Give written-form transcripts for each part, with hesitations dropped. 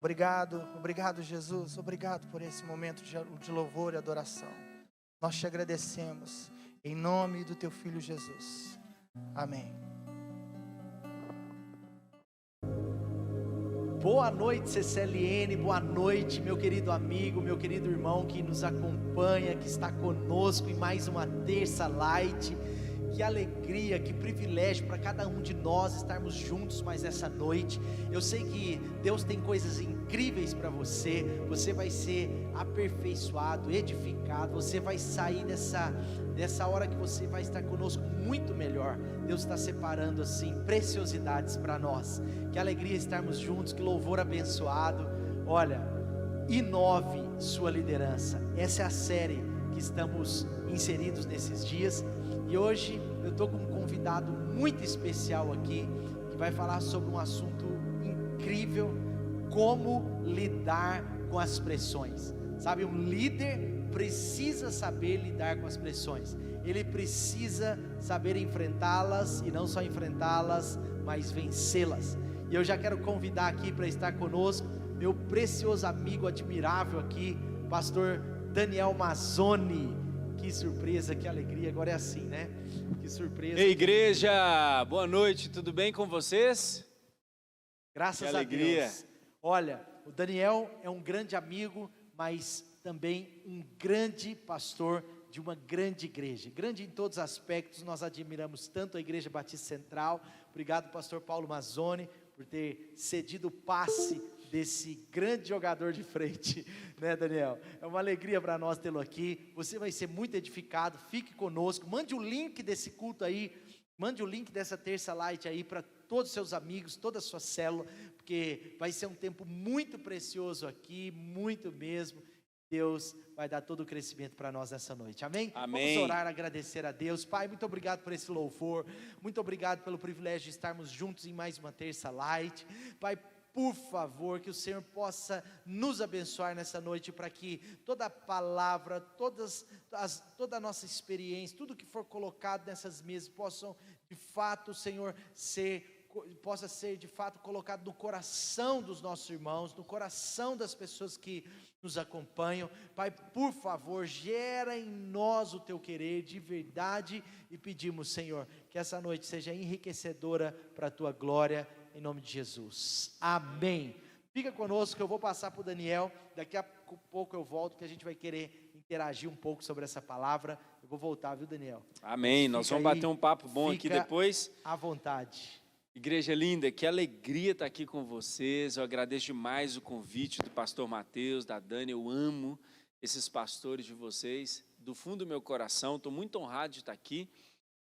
Obrigado, obrigado, Jesus. Obrigado por esse momento de louvor e adoração. Nós te agradecemos, em nome do teu Filho Jesus. Amém. Boa noite, CCLN, boa noite, meu querido amigo, meu querido irmão que nos acompanha, que está conosco em mais uma terça light. Que alegria, que privilégio para cada um de nós estarmos juntos mais essa noite. Eu sei que Deus tem coisas incríveis para você. Você vai ser aperfeiçoado, edificado. Você vai sair dessa hora que você vai estar conosco muito melhor. Deus está separando assim preciosidades para nós. Que alegria estarmos juntos, que louvor abençoado. Olha, inove sua liderança. Essa é a série que estamos inseridos nesses dias. E hoje eu estou com um convidado muito especial aqui, que vai falar sobre um assunto incrível: como lidar com as pressões. Sabe, um líder precisa saber lidar com as pressões. Ele precisa saber enfrentá-las, e não só enfrentá-las, mas vencê-las. E eu já quero convidar aqui para estar conosco, meu precioso amigo admirável aqui, pastor Daniel Mazzoni. Que surpresa, que alegria, agora é assim, né? Que surpresa. Ei, igreja, boa noite, tudo bem com vocês? Graças a Deus. Olha, o Daniel é um grande amigo, mas também um grande pastor de uma grande igreja. Grande em todos os aspectos, nós admiramos tanto a Igreja Batista Central. Obrigado, pastor Paulo Mazzoni, por ter cedido o passe desse grande jogador de frente, né, Daniel? É uma alegria para nós tê-lo aqui. Você vai ser muito edificado, fique conosco, mande o link desse culto aí, mande o link dessa terça light aí para todos os seus amigos, toda a sua célula, porque vai ser um tempo muito precioso aqui, muito mesmo. Deus vai dar todo o crescimento para nós essa noite, amém? Amém. Vamos orar, agradecer a Deus. Pai, muito obrigado por esse louvor, muito obrigado pelo privilégio de estarmos juntos em mais uma terça light. Pai, por favor, que o Senhor possa nos abençoar nessa noite, para que toda a palavra, toda a nossa experiência, tudo que for colocado nessas mesas, possam de fato, Senhor, possa ser de fato colocado no coração dos nossos irmãos, no coração das pessoas que nos acompanham. Pai, por favor, gera em nós o teu querer de verdade, e pedimos, Senhor, que essa noite seja enriquecedora para a tua glória, em nome de Jesus, amém. Fica conosco que eu vou passar para o Daniel, daqui a pouco eu volto, que a gente vai querer interagir um pouco sobre essa palavra. Eu vou voltar, viu, Daniel? Amém, nós vamos bater um papo bom aqui depois. À vontade. Igreja linda, que alegria estar aqui com vocês. Eu agradeço demais o convite do pastor Mateus, da Dani. Eu amo esses pastores de vocês, do fundo do meu coração. Estou muito honrado de estar aqui,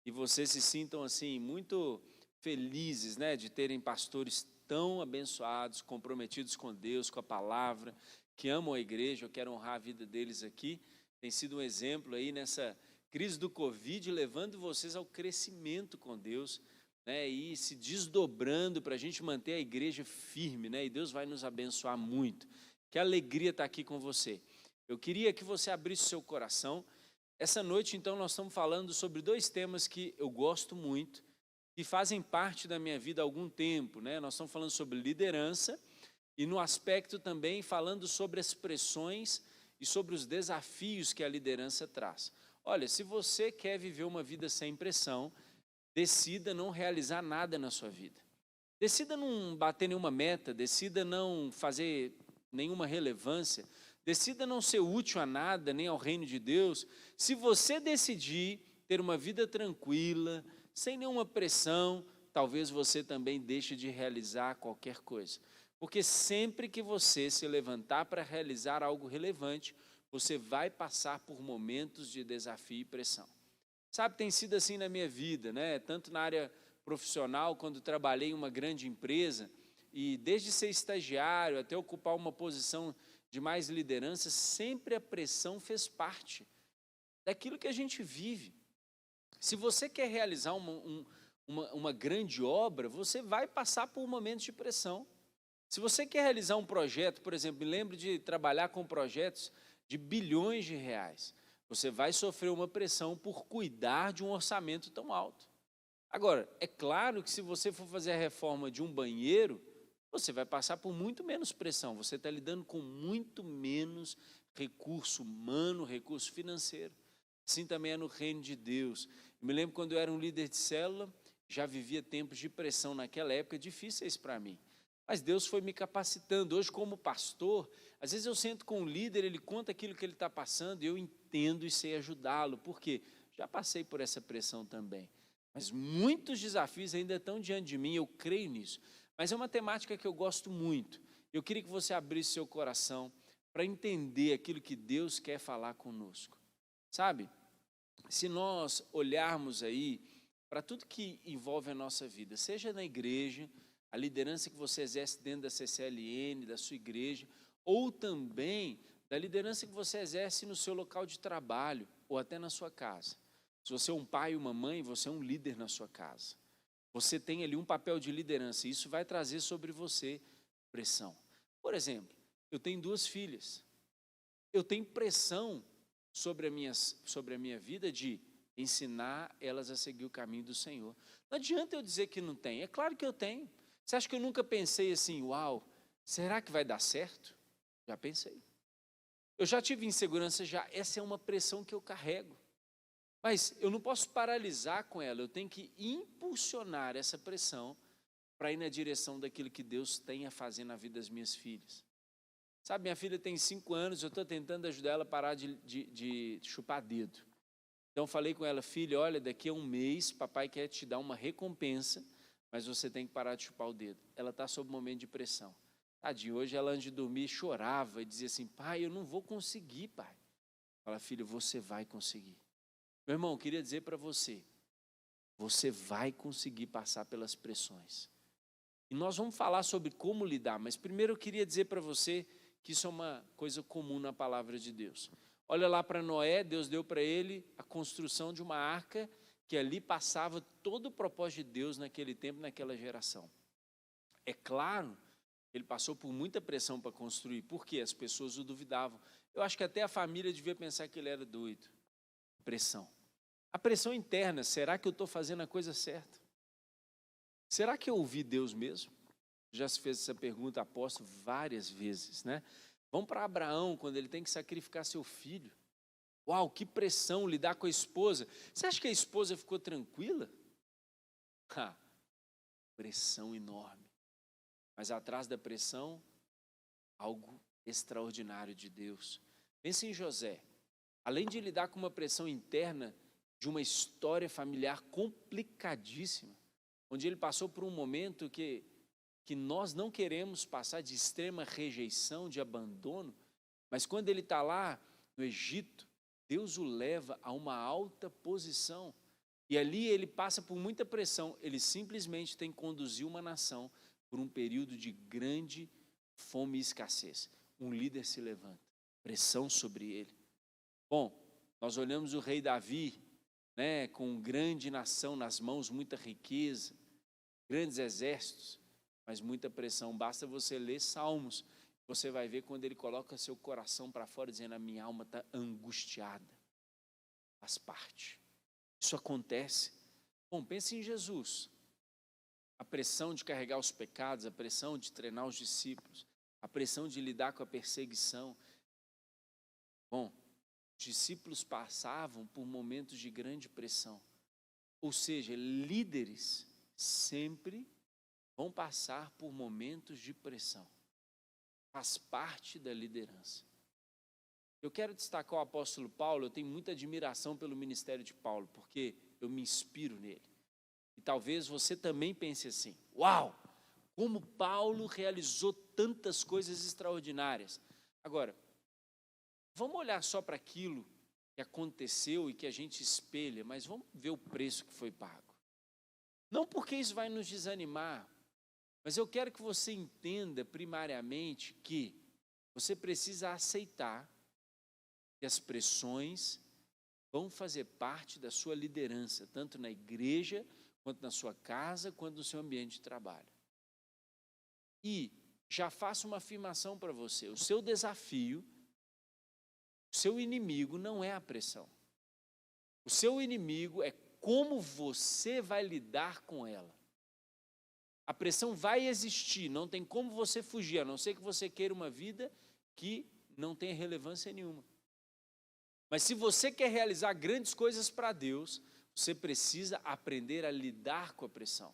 e vocês se sintam assim muito felizes, né, de terem pastores tão abençoados, comprometidos com Deus, com a palavra, que amam a igreja. Eu quero honrar a vida deles aqui. Tem sido um exemplo aí nessa crise do Covid, levando vocês ao crescimento com Deus, né, e se desdobrando para a gente manter a igreja firme, né, e Deus vai nos abençoar muito. Que alegria estar aqui com você. Eu queria que você abrisse o seu coração. Essa noite, então, nós estamos falando sobre dois temas que eu gosto muito, que fazem parte da minha vida há algum tempo, né? Nós estamos falando sobre liderança, e no aspecto também falando sobre as pressões e sobre os desafios que a liderança traz. Olha, se você quer viver uma vida sem pressão, decida não realizar nada na sua vida. Decida não bater nenhuma meta, decida não fazer nenhuma relevância, decida não ser útil a nada, nem ao reino de Deus. Se você decidir ter uma vida tranquila, sem nenhuma pressão, talvez você também deixe de realizar qualquer coisa. Porque sempre que você se levantar para realizar algo relevante, você vai passar por momentos de desafio e pressão. Sabe, tem sido assim na minha vida, né? Tanto na área profissional, quando trabalhei em uma grande empresa, e desde ser estagiário até ocupar uma posição de mais liderança, sempre a pressão fez parte daquilo que a gente vive. Se você quer realizar uma grande obra, você vai passar por momentos de pressão. Se você quer realizar um projeto, por exemplo, me lembro de trabalhar com projetos de bilhões de reais, você vai sofrer uma pressão por cuidar de um orçamento tão alto. Agora, é claro que se você for fazer a reforma de um banheiro, você vai passar por muito menos pressão. Você está lidando com muito menos recurso humano, recurso financeiro. Assim também é no reino de Deus. Eu me lembro quando eu era um líder de célula, já vivia tempos de pressão naquela época, difíceis para mim. Mas Deus foi me capacitando. Hoje, como pastor, às vezes eu sento com um líder, ele conta aquilo que ele está passando, e eu entendo e sei ajudá-lo. Por quê? Já passei por essa pressão também. Mas muitos desafios ainda estão diante de mim, eu creio nisso. Mas é uma temática que eu gosto muito. Eu queria que você abrisse seu coração para entender aquilo que Deus quer falar conosco. Sabe, se nós olharmos aí para tudo que envolve a nossa vida, seja na igreja, a liderança que você exerce dentro da CCLN, da sua igreja, ou também da liderança que você exerce no seu local de trabalho ou até na sua casa. Se você é um pai ou uma mãe, você é um líder na sua casa. Você tem ali um papel de liderança e isso vai trazer sobre você pressão. Por exemplo, eu tenho 2 filhas. Eu tenho pressão sobre a minha vida de ensinar elas a seguir o caminho do Senhor. Não adianta eu dizer que não tem. É claro que eu tenho. Você acha que eu nunca pensei assim, uau, será que vai dar certo? Já pensei. Eu já tive insegurança já. Essa é uma pressão que eu carrego. Mas eu não posso paralisar com ela. Eu tenho que impulsionar essa pressão para ir na direção daquilo que Deus tem a fazer na vida das minhas filhas. Sabe, minha filha tem 5 anos, eu estou tentando ajudar ela a parar de chupar dedo. Então, falei com ela, filha, olha, daqui a 1 mês, papai quer te dar uma recompensa, mas você tem que parar de chupar o dedo. Ela está sob um momento de pressão. Tadinha, hoje ela, antes de dormir, chorava e dizia assim, pai, eu não vou conseguir, pai. Fala, filha, você vai conseguir. Meu irmão, eu queria dizer para você, você vai conseguir passar pelas pressões. E nós vamos falar sobre como lidar, mas primeiro eu queria dizer para você que isso é uma coisa comum na palavra de Deus. Olha lá para Noé, Deus deu para ele a construção de uma arca que ali passava todo o propósito de Deus naquele tempo, naquela geração. É claro, ele passou por muita pressão para construir, porque as pessoas o duvidavam. Eu acho que até a família devia pensar que ele era doido. Pressão. A pressão interna, será que eu estou fazendo a coisa certa? Será que eu ouvi Deus mesmo? Já se fez essa pergunta, aposto, várias vezes, né? Vamos para Abraão, quando ele tem que sacrificar seu filho. Uau, que pressão lidar com a esposa. Você acha que a esposa ficou tranquila? Pressão enorme. Mas atrás da pressão, algo extraordinário de Deus. Pense em José. Além de lidar com uma pressão interna de uma história familiar complicadíssima, onde ele passou por um momento que nós não queremos passar, de extrema rejeição, de abandono, mas quando ele está lá no Egito, Deus o leva a uma alta posição, e ali ele passa por muita pressão, ele simplesmente tem que conduzir uma nação por um período de grande fome e escassez. Um líder se levanta, pressão sobre ele. Bom, nós olhamos o rei Davi, né, com grande nação nas mãos, muita riqueza, grandes exércitos, mas muita pressão. Basta você ler Salmos, você vai ver quando ele coloca seu coração para fora, dizendo, a minha alma está angustiada. Faz parte. Isso acontece. Bom, pense em Jesus. A pressão de carregar os pecados, a pressão de treinar os discípulos, a pressão de lidar com a perseguição. Bom, os discípulos passavam por momentos de grande pressão. Ou seja, líderes sempre vão passar por momentos de pressão. Faz parte da liderança. Eu quero destacar o apóstolo Paulo. Eu tenho muita admiração pelo ministério de Paulo, porque eu me inspiro nele. E talvez você também pense assim, uau, como Paulo realizou tantas coisas extraordinárias. Agora, vamos olhar só para aquilo que aconteceu e que a gente espelha, mas vamos ver o preço que foi pago. Não porque isso vai nos desanimar, mas eu quero que você entenda primariamente que você precisa aceitar que as pressões vão fazer parte da sua liderança, tanto na igreja, quanto na sua casa, quanto no seu ambiente de trabalho. E já faço uma afirmação para você, o seu desafio, o seu inimigo não é a pressão. O seu inimigo é como você vai lidar com ela. A pressão vai existir, não tem como você fugir, a não ser que você queira uma vida que não tenha relevância nenhuma. Mas se você quer realizar grandes coisas para Deus, você precisa aprender a lidar com a pressão.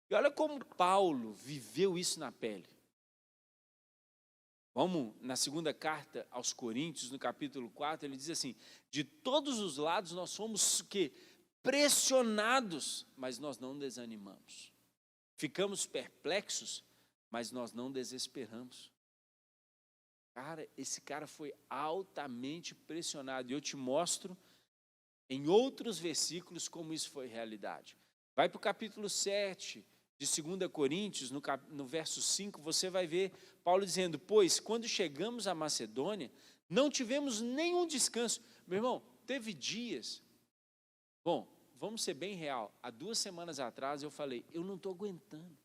E olha como Paulo viveu isso na pele. Vamos na segunda carta aos Coríntios, no capítulo 4, ele diz assim: de todos os lados nós somos o quê? Pressionados, mas nós não desanimamos. Ficamos perplexos, mas nós não desesperamos. Cara, esse cara foi altamente pressionado. E eu te mostro em outros versículos como isso foi realidade. Vai para o capítulo 7 de 2 Coríntios, no verso 5, você vai ver Paulo dizendo: pois quando chegamos à Macedônia, não tivemos nenhum descanso. Meu irmão, teve dias. Bom, vamos ser bem real. Há 2 semanas atrás eu falei: eu não estou aguentando.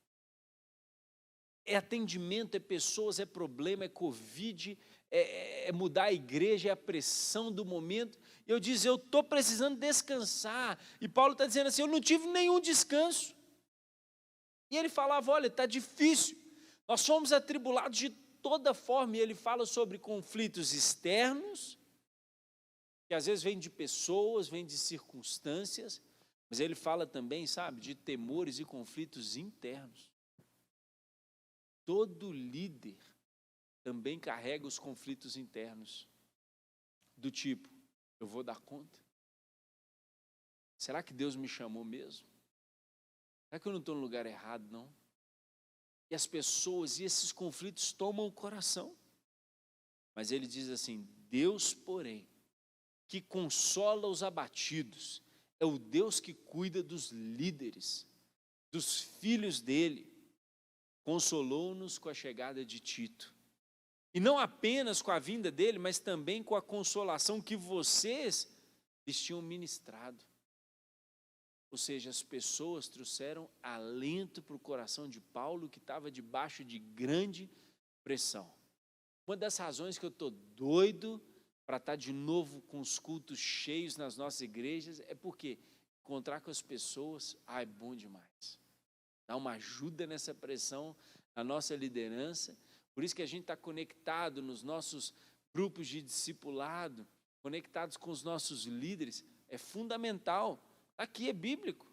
É atendimento, é pessoas, é problema, é Covid, é mudar a igreja, é a pressão do momento. Eu disse: eu estou precisando descansar. E Paulo está dizendo assim: eu não tive nenhum descanso. E ele falava: olha, está difícil. Nós somos atribulados de toda forma. E ele fala sobre conflitos externos, que às vezes vêm de pessoas, vêm de circunstâncias. Mas ele fala também, sabe, de temores e conflitos internos. Todo líder também carrega os conflitos internos, do tipo: eu vou dar conta? Será que Deus me chamou mesmo? Será que eu não estou no lugar errado, não? E as pessoas e esses conflitos tomam o coração. Mas ele diz assim: Deus, porém, que consola os abatidos, é o Deus que cuida dos líderes, dos filhos dele. Consolou-nos com a chegada de Tito. E não apenas com a vinda dele, mas também com a consolação que vocês lhes tinham ministrado. Ou seja, as pessoas trouxeram alento para o coração de Paulo, que estava debaixo de grande pressão. Uma das razões que eu estou doido para estar de novo com os cultos cheios nas nossas igrejas é porque encontrar com as pessoas, é bom demais. Dá uma ajuda nessa pressão, na nossa liderança. Por isso que a gente está conectado nos nossos grupos de discipulado, conectados com os nossos líderes, é fundamental. Aqui é bíblico.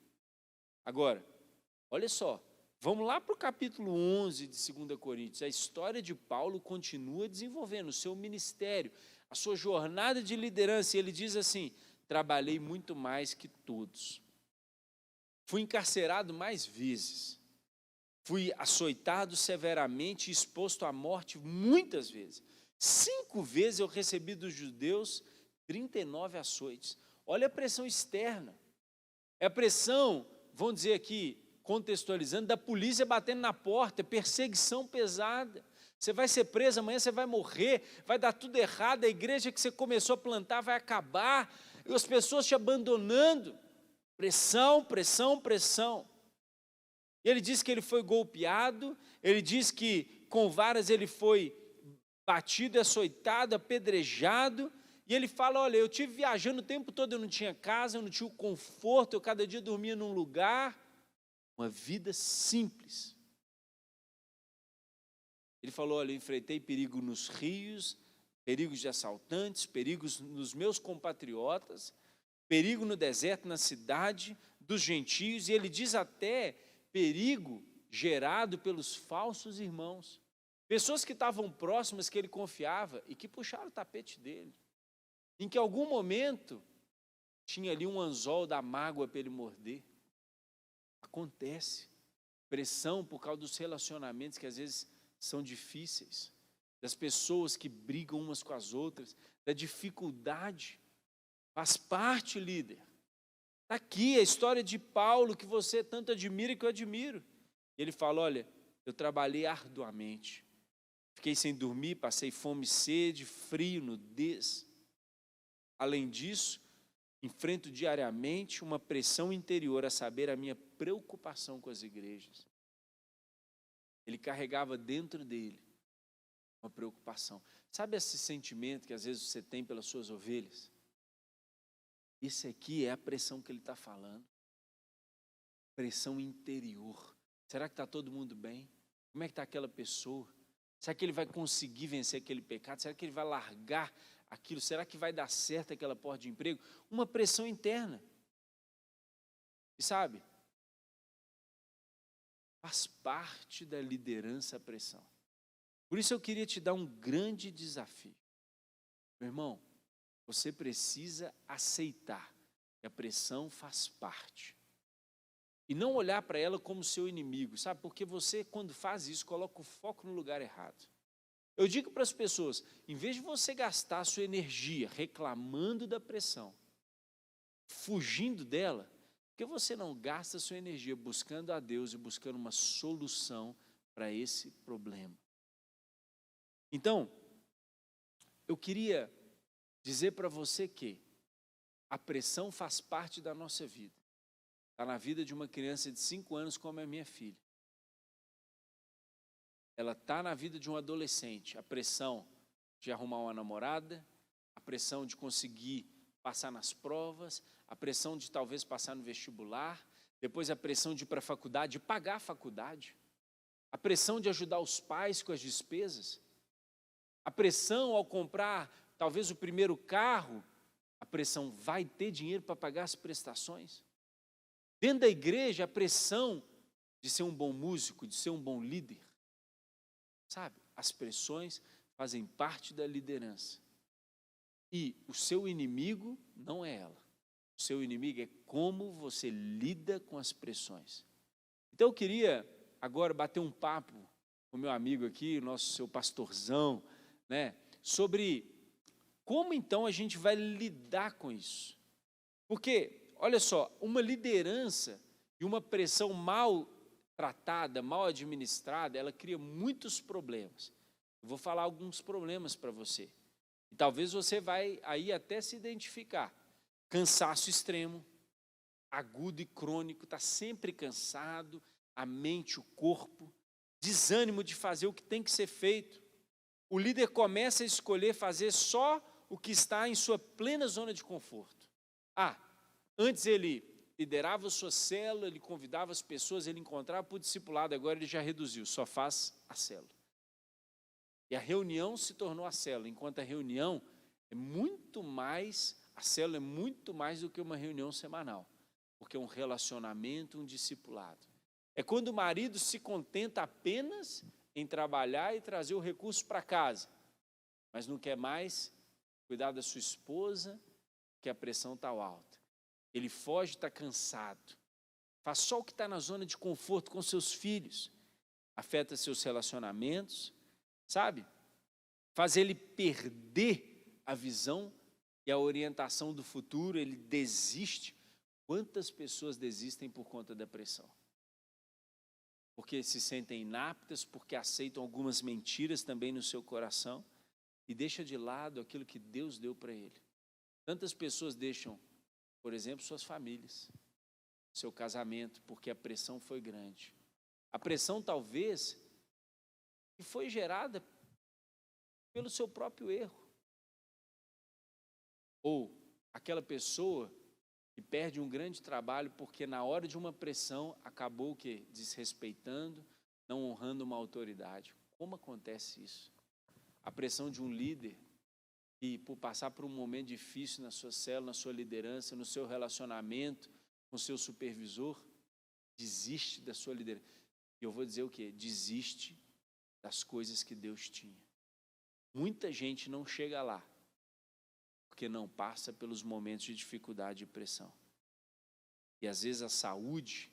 Agora, olha só, vamos lá para o capítulo 11 de 2 Coríntios. A história de Paulo continua desenvolvendo o seu ministério, a sua jornada de liderança. E ele diz assim: trabalhei muito mais que todos. Fui encarcerado mais vezes. Fui açoitado severamente e exposto à morte muitas vezes. 5 vezes eu recebi dos judeus 39 açoites. Olha a pressão externa. É a pressão, vamos dizer aqui, contextualizando, da polícia batendo na porta, perseguição pesada. Você vai ser preso, amanhã você vai morrer, vai dar tudo errado, a igreja que você começou a plantar vai acabar, e as pessoas te abandonando. Pressão, pressão, pressão. Ele diz que ele foi golpeado, ele diz que com varas ele foi batido, açoitado, apedrejado, e ele fala: olha, eu estive viajando o tempo todo, eu não tinha casa, eu não tinha o conforto, eu cada dia dormia num lugar, uma vida simples. Ele falou: olha, eu enfrentei perigo nos rios, perigos de assaltantes, perigos nos meus compatriotas, perigo no deserto, na cidade dos gentios, e ele diz até perigo gerado pelos falsos irmãos, pessoas que estavam próximas, que ele confiava e que puxaram o tapete dele, em que em algum momento tinha ali um anzol da mágoa para ele morder. Acontece, pressão por causa dos relacionamentos que às vezes são difíceis, das pessoas que brigam umas com as outras, da dificuldade. Faz parte, líder. Está aqui a história de Paulo, que você tanto admira e que eu admiro. E ele fala: olha, eu trabalhei arduamente. Fiquei sem dormir, passei fome, sede, frio, nudez. Além disso, enfrento diariamente uma pressão interior, a saber, a minha preocupação com as igrejas. Ele carregava dentro dele uma preocupação. Sabe esse sentimento que às vezes você tem pelas suas ovelhas? Isso aqui é a pressão que ele está falando. Pressão interior. Será que está todo mundo bem? Como é que está aquela pessoa? Será que ele vai conseguir vencer aquele pecado? Será que ele vai largar aquilo? Será que vai dar certo aquela porta de emprego? Uma pressão interna. E sabe, faz parte da liderança a pressão. Por isso eu queria te dar um grande desafio. Meu irmão, você precisa aceitar que a pressão faz parte. E não olhar para ela como seu inimigo, sabe? Porque você, quando faz isso, coloca o foco no lugar errado. Eu digo para as pessoas, em vez de você gastar a sua energia reclamando da pressão, fugindo dela, por que você não gasta a sua energia buscando a Deus e buscando uma solução para esse problema? Então, eu queria dizer para você que a pressão faz parte da nossa vida. Está na vida de uma criança de 5 anos como é a minha filha. Ela está na vida de um adolescente. A pressão de arrumar uma namorada, a pressão de conseguir passar nas provas, a pressão de talvez passar no vestibular, depois a pressão de ir para a faculdade, de pagar a faculdade, a pressão de ajudar os pais com as despesas, a pressão ao comprar talvez o primeiro carro, a pressão vai ter dinheiro para pagar as prestações. Dentro da igreja, a pressão de ser um bom músico, de ser um bom líder. Sabe, as pressões fazem parte da liderança. E o seu inimigo não é ela. O seu inimigo é como você lida com as pressões. Então eu queria agora bater um papo com o meu amigo aqui, o seu pastorzão, né, sobre como então a gente vai lidar com isso. Porque olha só, uma liderança e uma pressão mal tratada, mal administrada, ela cria muitos problemas. Eu vou falar alguns problemas para você. E talvez você vai aí até se identificar. Cansaço extremo, agudo e crônico, está sempre cansado, a mente, o corpo, desânimo de fazer o que tem que ser feito. O líder começa a escolher fazer só o que está em sua plena zona de conforto. Antes ele liderava a sua célula, ele convidava as pessoas, ele encontrava para o discipulado, agora ele já reduziu, só faz a célula. E a reunião se tornou a célula, enquanto a reunião é muito mais, a célula é muito mais do que uma reunião semanal, porque é um relacionamento, um discipulado. É quando o marido se contenta apenas em trabalhar e trazer o recurso para casa, mas não quer mais cuidar da sua esposa, porque a pressão está alta. Ele foge, está cansado. Faz só o que está na zona de conforto com seus filhos. Afeta seus relacionamentos, sabe? Faz ele perder a visão e a orientação do futuro. Ele desiste. Quantas pessoas desistem por conta da pressão? Porque se sentem inaptas, porque aceitam algumas mentiras também no seu coração e deixa de lado aquilo que Deus deu para ele. Tantas pessoas deixam, por exemplo, suas famílias, seu casamento, porque a pressão foi grande. A pressão talvez que foi gerada pelo seu próprio erro. Ou aquela pessoa que perde um grande trabalho porque na hora de uma pressão acabou o quê? Desrespeitando, não honrando uma autoridade. Como acontece isso? A pressão de um líder e por passar por um momento difícil na sua célula, na sua liderança, no seu relacionamento com o seu supervisor, desiste da sua liderança. E eu vou dizer o quê? Desiste das coisas que Deus tinha. Muita gente não chega lá, porque não passa pelos momentos de dificuldade e pressão. E às vezes a saúde,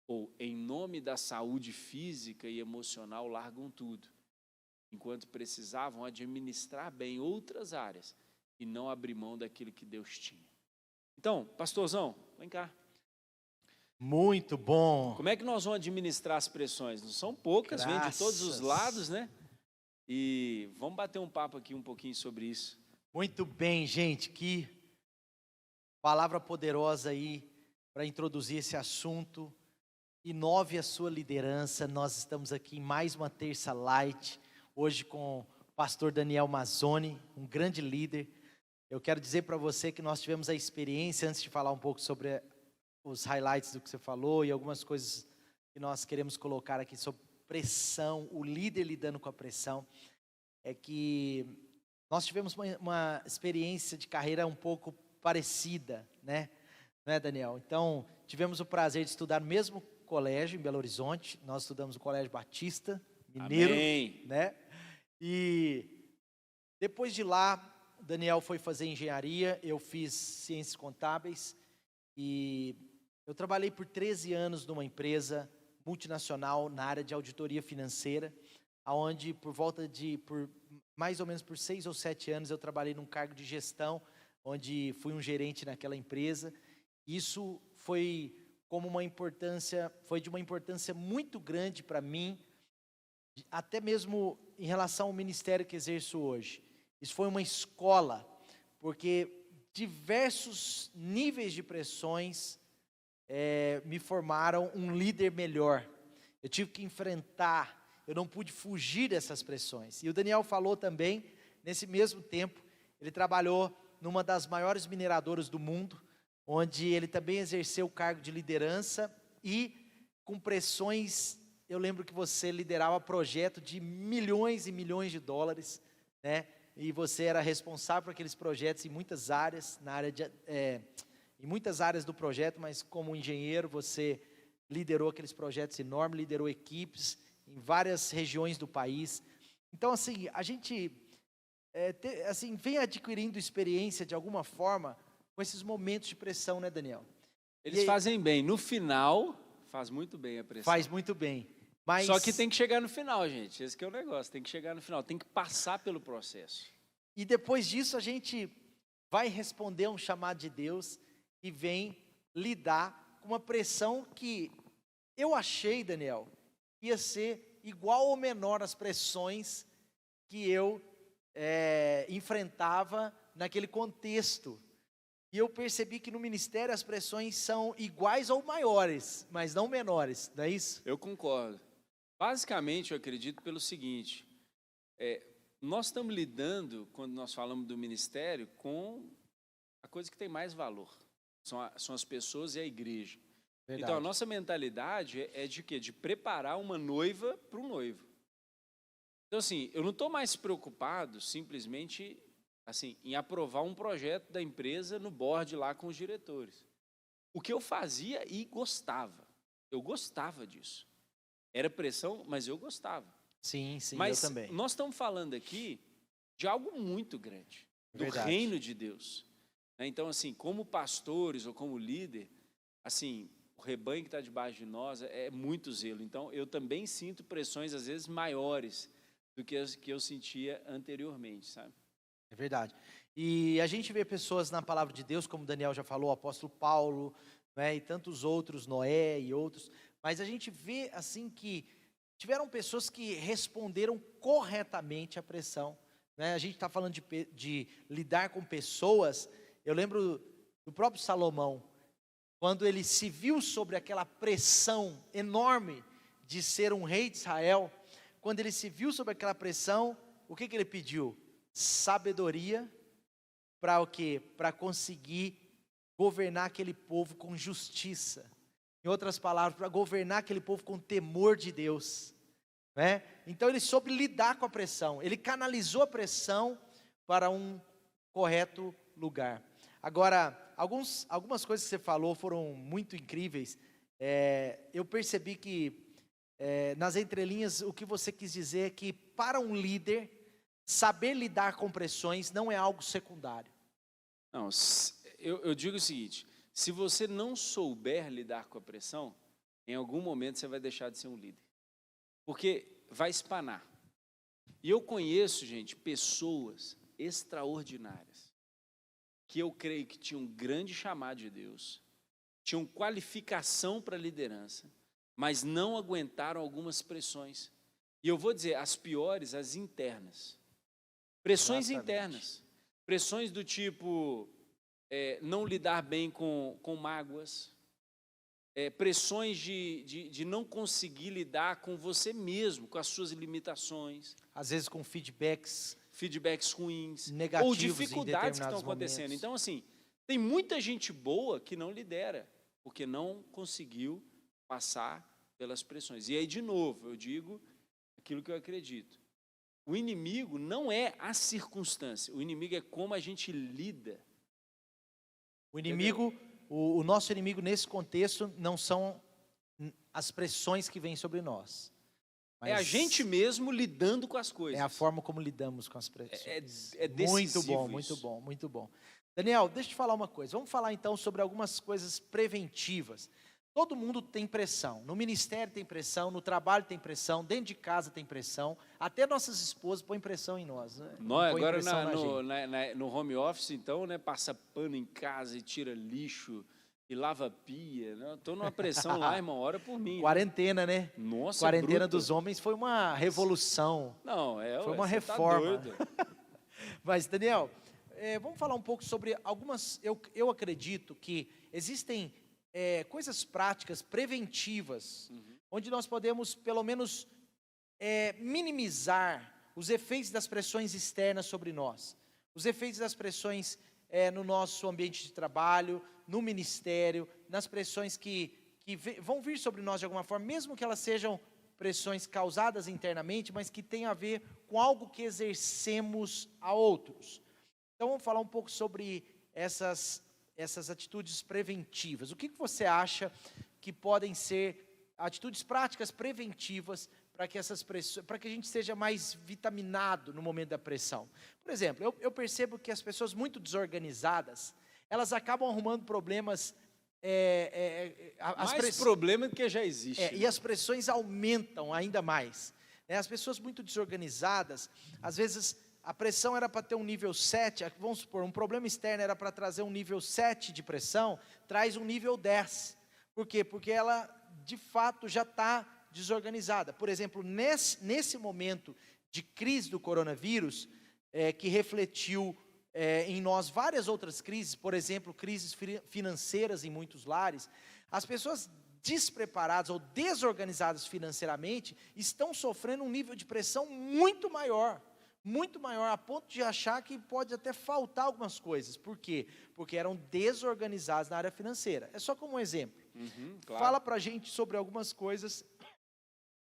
ou em nome da saúde física e emocional, largam tudo, enquanto precisavam administrar bem outras áreas e não abrir mão daquilo que Deus tinha. Então, pastorzão, vem cá. Muito bom. Como é que nós vamos administrar as pressões? Não são poucas, vêm de todos os lados, né? E vamos bater um papo aqui um pouquinho sobre isso. Muito bem, gente, que palavra poderosa aí para introduzir esse assunto. Inove a sua liderança. Nós estamos aqui em mais uma terça light, hoje com o pastor Daniel Mazzoni, um grande líder. Eu quero dizer para você que nós tivemos a experiência, antes de falar um pouco sobre os highlights do que você falou e algumas coisas que nós queremos colocar aqui sobre pressão, o líder lidando com a pressão, é que nós tivemos uma experiência de carreira um pouco parecida, né? Não é, Daniel? Então, tivemos o prazer de estudar no mesmo colégio em Belo Horizonte. Nós estudamos no Colégio Batista Mineiro, Amém. né? E depois de lá, o Daniel foi fazer engenharia, eu fiz ciências contábeis e eu trabalhei por 13 anos numa empresa multinacional na área de auditoria financeira, onde por mais ou menos por 6 ou 7 anos eu trabalhei num cargo de gestão, onde fui um gerente naquela empresa. Isso foi de uma importância muito grande para mim, até mesmo em relação ao ministério que exerço hoje. Isso foi uma escola, porque diversos níveis de pressões me formaram um líder melhor. Eu tive que enfrentar, eu não pude fugir dessas pressões. E o Daniel falou também, nesse mesmo tempo, ele trabalhou numa das maiores mineradoras do mundo, onde ele também exerceu o cargo de liderança e com pressões. Eu lembro que você liderava projeto de milhões e milhões de dólares, né? E você era responsável por aqueles projetos em muitas áreas, em muitas áreas do projeto, mas como engenheiro você liderou aqueles projetos enormes, liderou equipes em várias regiões do país. Então, assim, a gente vem adquirindo experiência de alguma forma com esses momentos de pressão, né, Daniel? Eles fazem bem. No final, faz muito bem a pressão. Faz muito bem. Mas Só que tem que chegar no final, gente. Esse que é o negócio. Tem que chegar no final. Tem que passar pelo processo. E depois disso a gente vai responder a um chamado de Deus e vem lidar com uma pressão que eu achei, Daniel, ia ser igual ou menor às pressões que eu enfrentava naquele contexto. E eu percebi que no ministério as pressões são iguais ou maiores, mas não menores, não é isso? Eu concordo. Basicamente, eu acredito pelo seguinte, nós estamos lidando, quando nós falamos do ministério, com a coisa que tem mais valor. São as pessoas e a igreja. Verdade. Então, a nossa mentalidade é de quê? De preparar uma noiva para um noivo. Então, assim, eu não estou mais preocupado simplesmente assim, em aprovar um projeto da empresa no board lá com os diretores. O que eu fazia e gostava. Eu gostava disso. Era pressão, mas eu gostava. Sim, mas eu também. Nós estamos falando aqui de algo muito grande, do Verdade. reino de Deus. Então, assim, como pastores ou como líder, assim, o rebanho que está debaixo de nós é muito zelo. Então, eu também sinto pressões, às vezes, maiores do que as que eu sentia anteriormente, sabe? É verdade. E a gente vê pessoas na palavra de Deus, como Daniel já falou, o apóstolo Paulo, né, e tantos outros, Noé e outros, mas a gente vê assim que tiveram pessoas que responderam corretamente à pressão, né? A gente está falando de lidar com pessoas. Eu lembro do próprio Salomão, quando ele se viu sobre aquela pressão enorme de ser um rei de Israel, quando ele se viu sobre aquela pressão, o que ele pediu? Sabedoria para o quê? Para conseguir governar aquele povo com justiça. Em outras palavras, para governar aquele povo com temor de Deus, né? Então ele soube lidar com a pressão, ele canalizou a pressão para um correto lugar. Agora, algumas coisas que você falou foram muito incríveis. Eu percebi que nas entrelinhas o que você quis dizer é que para um líder saber lidar com pressões não é algo secundário. Não, eu digo o seguinte, se você não souber lidar com a pressão, em algum momento você vai deixar de ser um líder. Porque vai espanar. E eu conheço, gente, pessoas extraordinárias, que eu creio que tinham um grande chamado de Deus, tinham qualificação para liderança, mas não aguentaram algumas pressões. E eu vou dizer, as piores, as internas. Pressões internas, pressões do tipo não lidar bem com mágoas, pressões de não conseguir lidar com você mesmo, com as suas limitações. Às vezes com feedbacks ruins, negativos ou dificuldades que estão acontecendo. Momentos. Então, assim, tem muita gente boa que não lidera, porque não conseguiu passar pelas pressões. E aí, de novo, eu digo aquilo que eu acredito. O inimigo não é a circunstância, o inimigo é como a gente lida. O inimigo, o nosso inimigo nesse contexto não são as pressões que vêm sobre nós. É a gente mesmo lidando com as coisas. É a forma como lidamos com as pressões. É decisivo muito bom, isso. muito bom, muito bom. Daniel, deixa eu te falar uma coisa. Vamos falar então sobre algumas coisas preventivas. Todo mundo tem pressão. No ministério tem pressão, no trabalho tem pressão, dentro de casa tem pressão. Até nossas esposas põem pressão em nós. Né? Nós, agora no home office, então, né, passa pano em casa e tira lixo e lava pia. Né? Estou numa pressão lá, irmão, ora por mim. Quarentena, né? Nossa, Quarentena bruta. dos homens foi uma revolução. Não, foi uma você reforma. Tá doido. Mas, Daniel, vamos falar um pouco sobre algumas... Eu acredito que existem coisas práticas, preventivas, onde nós podemos, pelo menos, minimizar os efeitos das pressões externas sobre nós. Os efeitos das pressões no nosso ambiente de trabalho, no ministério, nas pressões que vão vir sobre nós de alguma forma, mesmo que elas sejam pressões causadas internamente, mas que tem a ver com algo que exercemos a outros. Então vamos falar um pouco sobre essas atitudes preventivas. O que você acha que podem ser atitudes práticas preventivas para que para que a gente seja mais vitaminado no momento da pressão? Por exemplo, eu percebo que as pessoas muito desorganizadas, elas acabam arrumando problemas. Mais problema do que já existe. E as pressões aumentam ainda mais. As pessoas muito desorganizadas, às vezes a pressão era para ter um nível 7, vamos supor, um problema externo era para trazer um nível 7 de pressão, traz um nível 10. Por quê? Porque ela, de fato, já está desorganizada. Por exemplo, nesse momento de crise do coronavírus, que refletiu em nós várias outras crises, por exemplo, crises financeiras em muitos lares, as pessoas despreparadas ou desorganizadas financeiramente estão sofrendo um nível de pressão muito maior, a ponto de achar que pode até faltar algumas coisas. Por quê? Porque eram desorganizados na área financeira. É só como um exemplo. Claro. Fala pra gente sobre algumas coisas.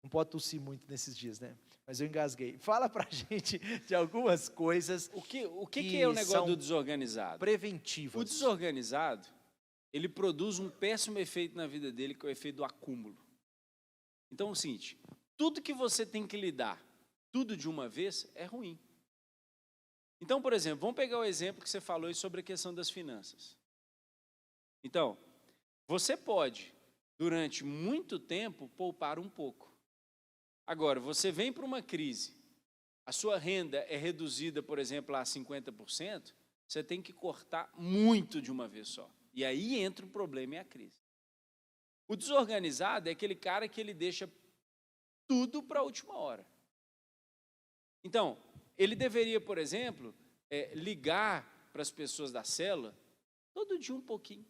Não pode tossir muito nesses dias, né? Mas eu engasguei. Fala pra gente de algumas coisas. O que é o negócio do desorganizado? Preventivas. O desorganizado, ele produz um péssimo efeito na vida dele, que é o efeito do acúmulo. Então é o seguinte, tudo que você tem que lidar, tudo de uma vez, é ruim. Então, por exemplo, vamos pegar o exemplo que você falou aí sobre a questão das finanças. Então, você pode, durante muito tempo, poupar um pouco. Agora, você vem para uma crise, a sua renda é reduzida, por exemplo, a 50%, você tem que cortar muito de uma vez só. E aí entra o problema e a crise. O desorganizado é aquele cara que ele deixa tudo para a última hora. Então, ele deveria, por exemplo, ligar para as pessoas da célula todo dia um pouquinho.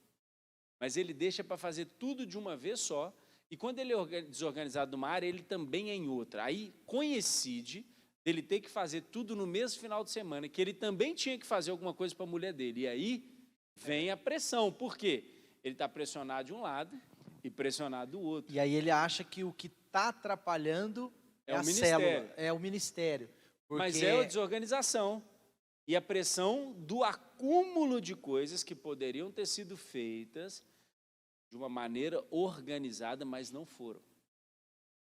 Mas ele deixa para fazer tudo de uma vez só. E quando ele é desorganizado numa área, ele também é em outra. Aí coincide dele ter que fazer tudo no mesmo final de semana, que ele também tinha que fazer alguma coisa para a mulher dele. E aí vem a pressão. Por quê? Ele está pressionado de um lado e pressionado do outro. E aí ele acha que o que está atrapalhando é a célula, é o ministério. Porque... Mas é a desorganização e a pressão do acúmulo de coisas que poderiam ter sido feitas de uma maneira organizada, mas não foram.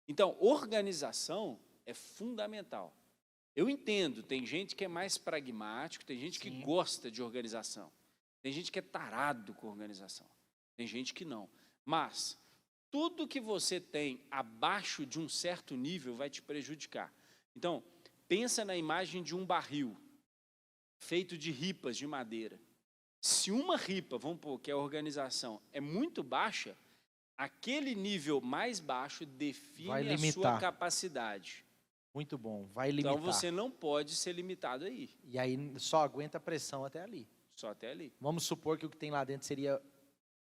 Então, organização é fundamental. Eu entendo, tem gente que é mais pragmático, tem gente que gosta de organização, tem gente que é tarado com organização, tem gente que não. Mas tudo que você tem abaixo de um certo nível vai te prejudicar. Então, pensa na imagem de um barril feito de ripas de madeira. Se uma ripa, vamos pôr que a organização é muito baixa, aquele nível mais baixo define a sua capacidade. Muito bom, vai limitar. Então você não pode ser limitado aí. E aí só aguenta a pressão até ali. Só até ali. Vamos supor que o que tem lá dentro seria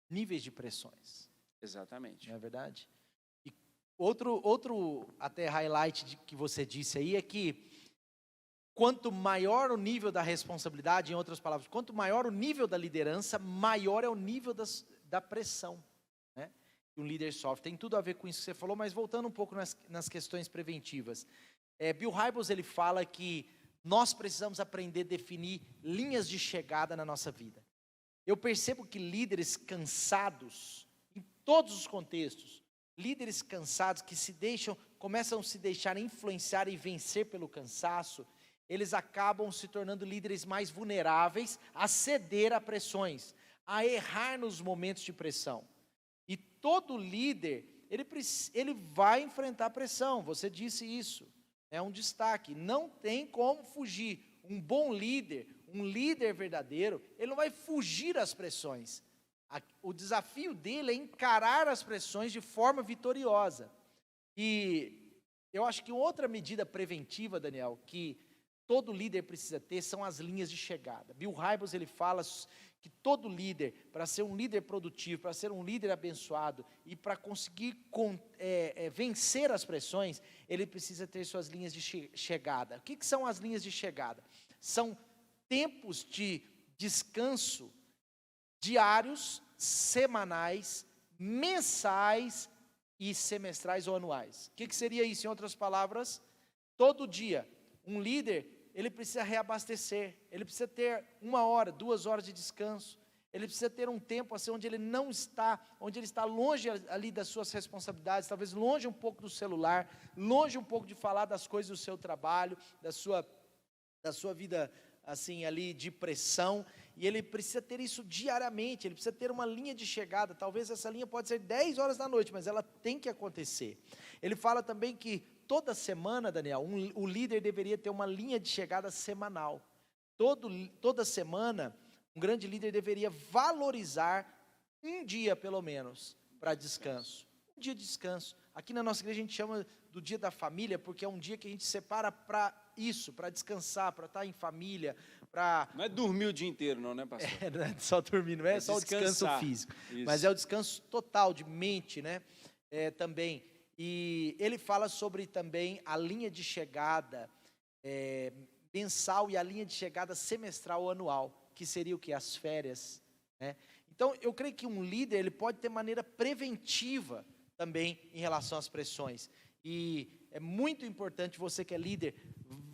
níveis de pressões. Exatamente. Não é verdade? E outro até highlight que você disse aí é que quanto maior o nível da responsabilidade, em outras palavras, quanto maior o nível da liderança, maior é o nível da pressão. Né? que um líder sofre. Tem tudo a ver com isso que você falou, mas voltando um pouco nas questões preventivas. Bill Hybels, ele fala que nós precisamos aprender a definir linhas de chegada na nossa vida. Eu percebo que líderes cansados, em todos os contextos, líderes cansados que começam a se deixar influenciar e vencer pelo cansaço, eles acabam se tornando líderes mais vulneráveis a ceder a pressões, a errar nos momentos de pressão. E todo líder, ele vai enfrentar pressão, você disse isso, é um destaque, não tem como fugir. Um bom líder, um líder verdadeiro, ele não vai fugir às pressões. O desafio dele é encarar as pressões de forma vitoriosa. E eu acho que outra medida preventiva, Daniel, que todo líder precisa ter, são as linhas de chegada. Bill Hybels, ele fala que todo líder, para ser um líder produtivo, para ser um líder abençoado e para conseguir vencer as pressões, ele precisa ter suas linhas de chegada. O que são as linhas de chegada? São tempos de descanso diários, semanais, mensais e semestrais ou anuais. O que seria isso? Em outras palavras, todo dia, um líder, ele precisa reabastecer, ele precisa ter 1 hora, 2 horas de descanso, ele precisa ter um tempo assim, onde ele não está, onde ele está longe ali das suas responsabilidades, talvez longe um pouco do celular, longe um pouco de falar das coisas do seu trabalho, da sua vida assim ali de pressão, e ele precisa ter isso diariamente, ele precisa ter uma linha de chegada. Talvez essa linha pode ser 10 horas da noite, mas ela tem que acontecer. Ele fala também que toda semana, Daniel, o líder deveria ter uma linha de chegada semanal. Toda semana, um grande líder deveria valorizar um dia, pelo menos, para descanso. Um dia de descanso. Aqui na nossa igreja a gente chama do dia da família, porque é um dia que a gente separa para isso, para descansar, para estar em família, para... Não é dormir o dia inteiro não, né, pastor? Não é só dormir, não é só o descanso físico, isso. Mas é o descanso total de mente, né? Também. E ele fala sobre também a linha de chegada mensal e a linha de chegada semestral ou anual, que seria o quê? As férias, né? Então, eu creio que um líder, ele pode ter maneira preventiva também em relação às pressões. E é muito importante você que é líder,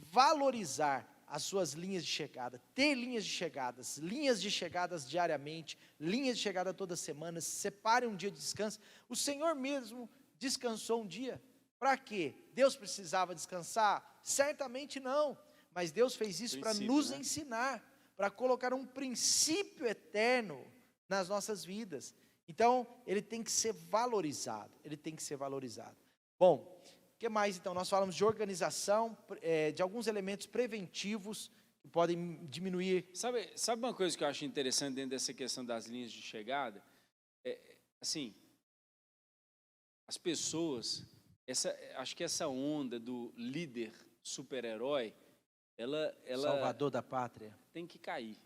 valorizar as suas linhas de chegada, ter linhas de chegadas diariamente, linhas de chegada toda semana, separe um dia de descanso. O Senhor mesmo descansou um dia. Para quê? Deus precisava descansar? Certamente não, mas Deus fez isso para nos ensinar, para colocar um princípio eterno nas nossas vidas. Então, ele tem que ser valorizado, Bom, o que mais então? Nós falamos de organização, de alguns elementos preventivos que podem diminuir. Sabe uma coisa que eu acho interessante dentro dessa questão das linhas de chegada? Assim, as pessoas, acho que essa onda do líder super-herói, ela Salvador da pátria, tem que cair.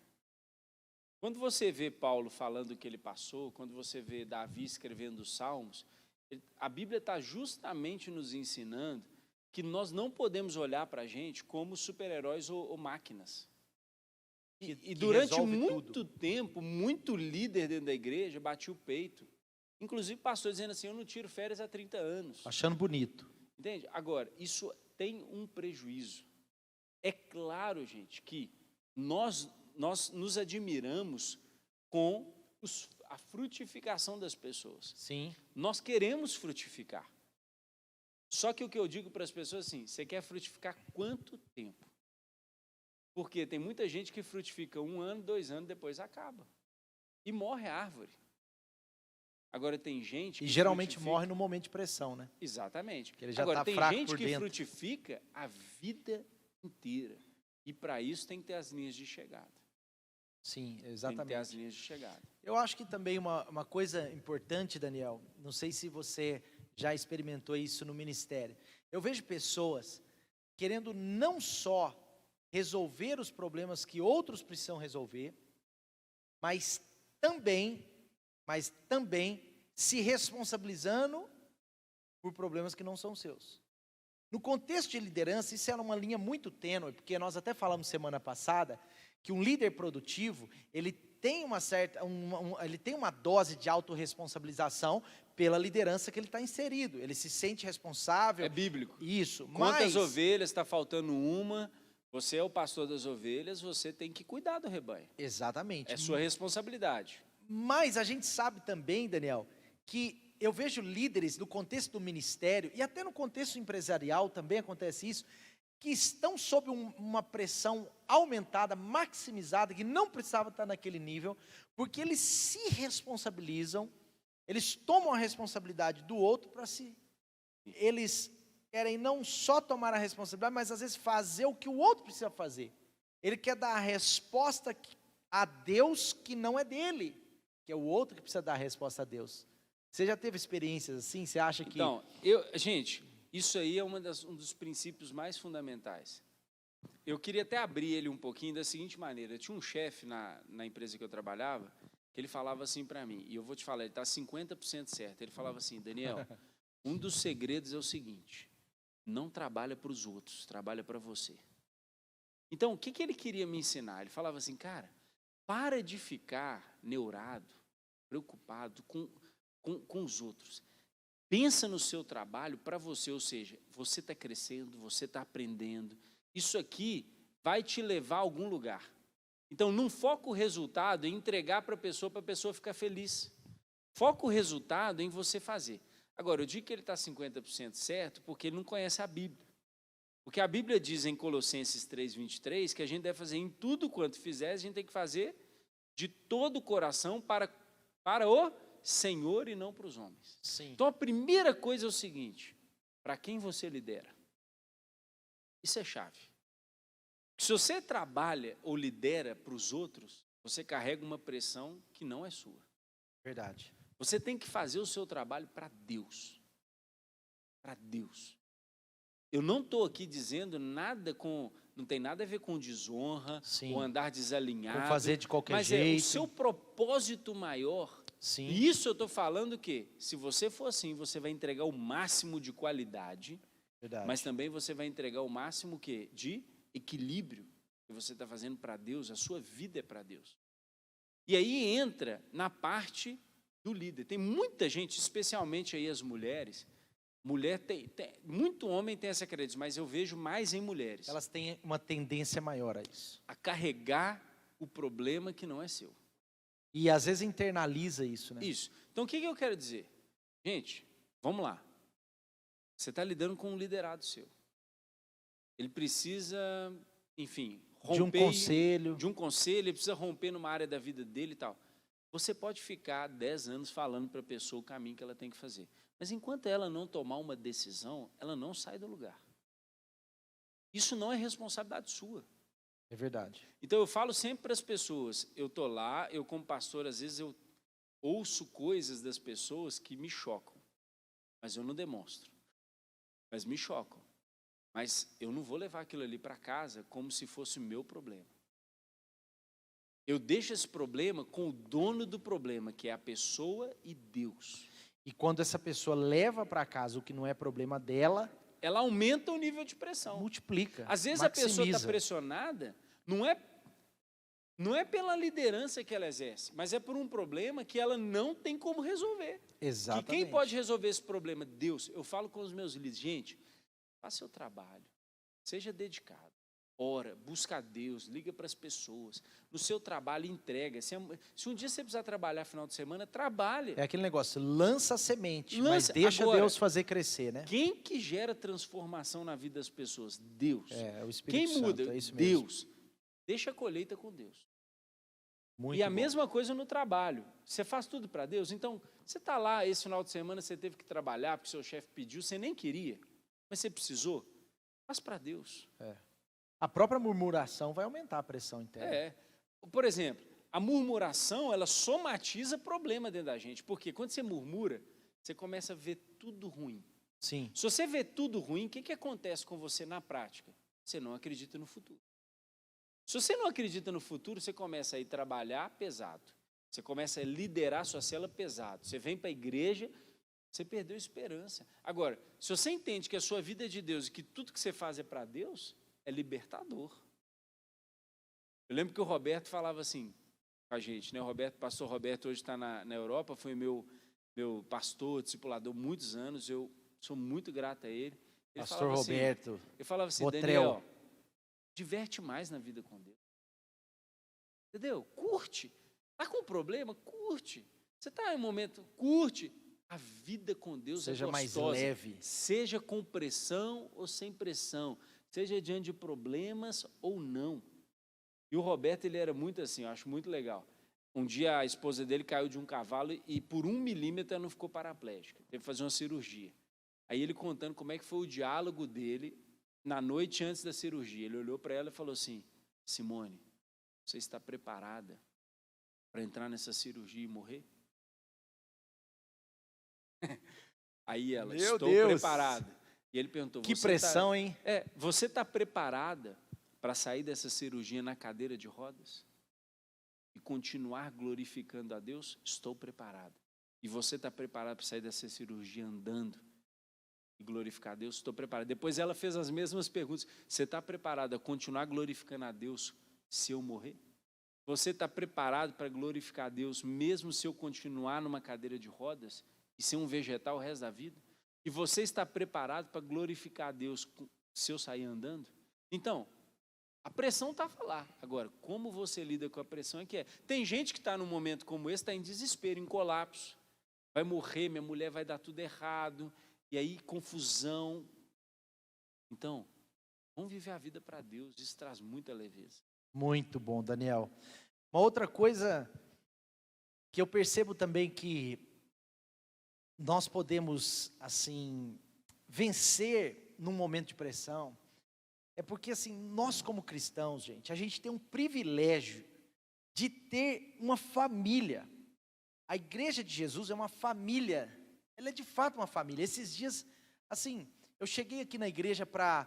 Quando você vê Paulo falando o que ele passou, quando você vê Davi escrevendo os Salmos, a Bíblia está justamente nos ensinando que nós não podemos olhar para a gente como super-heróis ou máquinas. E durante muito tempo, muito líder dentro da igreja batia o peito. Inclusive pastor dizendo assim, eu não tiro férias há 30 anos. Achando bonito. Entende? Agora, isso tem um prejuízo. É claro, gente, que nós nos admiramos com a frutificação das pessoas. Sim. Nós queremos frutificar. Só que o que eu digo para as pessoas é assim, você quer frutificar quanto tempo? Porque tem muita gente que frutifica 1 ano, 2 anos, depois acaba. E morre a árvore. Agora tem gente que geralmente morre no momento de pressão, né? Exatamente. Porque ele já agora tá tem fraco gente por que dentro. frutifica a vida inteira. E para isso tem que ter as linhas de chegada. Sim, Tem que exatamente. ter as linhas de chegada. Eu acho que também uma coisa importante, Daniel, não sei se você já experimentou isso no ministério. Eu vejo pessoas querendo não só resolver os problemas que outros precisam resolver, mas também se responsabilizando por problemas que não são seus. No contexto de liderança, isso era uma linha muito tênue, porque nós até falamos semana passada que um líder produtivo, ele tem uma certa, ele tem uma dose de autorresponsabilização pela liderança que ele está inserido. Ele se sente responsável. É bíblico. Isso. Quantas ovelhas, está faltando uma, você é o pastor das ovelhas, você tem que cuidar do rebanho. Exatamente. É sua responsabilidade. Mas a gente sabe também, Daniel, que eu vejo líderes no contexto do ministério, e até no contexto empresarial também acontece isso, que estão sob uma pressão aumentada, maximizada, que não precisava estar naquele nível, porque eles se responsabilizam, eles tomam a responsabilidade do outro para si. Eles querem não só tomar a responsabilidade, mas às vezes fazer o que o outro precisa fazer. Ele quer dar a resposta a Deus que não é dele, que é o outro que precisa dar a resposta a Deus. Você já teve experiências assim? Você acha que... Então, gente, isso aí é um dos princípios mais fundamentais. Eu queria até abrir ele um pouquinho da seguinte maneira. Tinha um chefe na empresa que eu trabalhava, que ele falava assim para mim, e eu vou te falar, ele está 50% certo. Ele falava assim, Daniel, um dos segredos é o seguinte, não trabalha para os outros, trabalha para você. Então, o que ele queria me ensinar? Ele falava assim, cara, para de ficar neurado, preocupado com os outros. Pensa no seu trabalho para você, ou seja, você está crescendo, você está aprendendo. Isso aqui vai te levar a algum lugar. Então, não foca o resultado em entregar para a pessoa ficar feliz. Foca o resultado em você fazer. Agora, eu digo que ele está 50% certo porque ele não conhece a Bíblia. Porque a Bíblia diz em Colossenses 3:23 que a gente deve fazer em tudo quanto fizer, a gente tem que fazer de todo o coração para o Senhor e não para os homens. Sim. Então a primeira coisa é o seguinte, para quem você lidera? Isso é chave. Se você trabalha ou lidera para os outros, você carrega uma pressão que não é sua. Verdade. Você tem que fazer o seu trabalho para Deus. Para Deus. Eu não estou aqui dizendo nada não tem nada a ver com desonra, Sim. ou andar desalinhado. Vou fazer de qualquer mas jeito. É o seu propósito maior. Sim. E isso eu estou falando que, se você for assim, você vai entregar o máximo de qualidade, Verdade. mas também você vai entregar o máximo de equilíbrio que você está fazendo para Deus, a sua vida é para Deus. E aí entra na parte do líder. Tem muita gente, especialmente aí as mulheres, muito homem tem essa crença, mas eu vejo mais em mulheres. Elas têm uma tendência maior a isso. A carregar o problema que não é seu. E às vezes internaliza isso, né? Isso. Então o que eu quero dizer? Gente, vamos lá. Você está lidando com um liderado seu. Ele precisa, enfim, romper. De um conselho. De um conselho, ele precisa romper numa área da vida dele e tal. Você pode ficar 10 anos falando para a pessoa o caminho que ela tem que fazer. Mas enquanto ela não tomar uma decisão, ela não sai do lugar. Isso não é responsabilidade sua. É verdade. Então eu falo sempre para as pessoas, eu estou lá, eu como pastor, às vezes eu ouço coisas das pessoas que me chocam, mas eu não demonstro, mas me chocam. Mas eu não vou levar aquilo ali para casa como se fosse o meu problema. Eu deixo esse problema com o dono do problema, que é a pessoa e Deus. E quando essa pessoa leva para casa o que não é problema dela, ela aumenta o nível de pressão. Multiplica. Às vezes maximiza. A pessoa está pressionada, não é pela liderança que ela exerce, mas é por um problema que ela não tem como resolver. Exatamente. Que quem pode resolver esse problema? Deus. Eu falo com os meus líderes, gente, faça seu trabalho, seja dedicado, ora, busca a Deus, liga para as pessoas, no seu trabalho entrega. Se um dia você precisar trabalhar final de semana, trabalhe. É aquele negócio, lança a semente, mas deixa agora, Deus fazer crescer, né? Quem que gera transformação na vida das pessoas? Deus. É o Espírito Quem muda? Santo, é isso mesmo. Deus. Deixa a colheita com Deus. Muito e a bom. mesma coisa no trabalho. Você faz tudo para Deus? Então, você está lá, esse final de semana você teve que trabalhar porque seu chefe pediu, você nem queria, mas você precisou. Faz para Deus. É. A própria murmuração vai aumentar a pressão interna. Por exemplo, a murmuração, ela somatiza problema dentro da gente. Porque quando você murmura, você começa a ver tudo ruim. Sim. Se você vê tudo ruim, o que acontece com você na prática? Você não acredita no futuro. Se você não acredita no futuro, você começa a ir trabalhar pesado. Você começa a liderar sua célula pesado. Você vem para a igreja, você perdeu a esperança. Agora, se você entende que a sua vida é de Deus e que tudo que você faz é para Deus, é libertador. Eu lembro que o Roberto falava assim, com a gente, né? O pastor Roberto hoje está na Europa, foi meu pastor, discipulador, muitos anos, eu sou muito grato a ele. Ele Pastor falava assim, Roberto. ele falava assim, Botrel. Daniel, diverte mais na vida com Deus. Entendeu? Curte. Tá com problema? Curte. Você tá em um momento, curte. A vida com Deus Seja é mais gostosa. leve. Seja com pressão ou sem pressão. Seja diante de problemas ou não. E o Roberto, ele era muito assim, eu acho muito legal. Um dia a esposa dele caiu de um cavalo e por 1 milímetro ela não ficou paraplégica. Teve que fazer uma cirurgia. Aí ele contando como é que foi o diálogo dele na noite antes da cirurgia. Ele olhou para ela e falou assim, Simone, você está preparada para entrar nessa cirurgia e morrer? Aí ela, Meu estou Deus. preparada. E ele perguntou, Que você pressão, hein? você está preparada para sair dessa cirurgia na cadeira de rodas? E continuar glorificando a Deus? Estou preparada. E você está preparado para sair dessa cirurgia andando e glorificar a Deus? Estou preparada. Depois ela fez as mesmas perguntas. Você está preparado a continuar glorificando a Deus se eu morrer? Você está preparado para glorificar a Deus mesmo se eu continuar numa cadeira de rodas e ser um vegetal o resto da vida? E você está preparado para glorificar a Deus se eu sair andando? Então, a pressão está lá. Agora, como você lida com a pressão é que é. Tem gente que está num momento como esse, está em desespero, em colapso. Vai morrer, minha mulher vai dar tudo errado. E aí, confusão. Então, vamos viver a vida para Deus. Isso traz muita leveza. Muito bom, Daniel. Uma outra coisa que eu percebo também que nós podemos, assim, vencer num momento de pressão, é porque, assim, nós como cristãos, gente, a gente tem um privilégio de ter uma família. A igreja de Jesus é uma família, ela é de fato uma família. Esses dias, assim, eu cheguei aqui na igreja para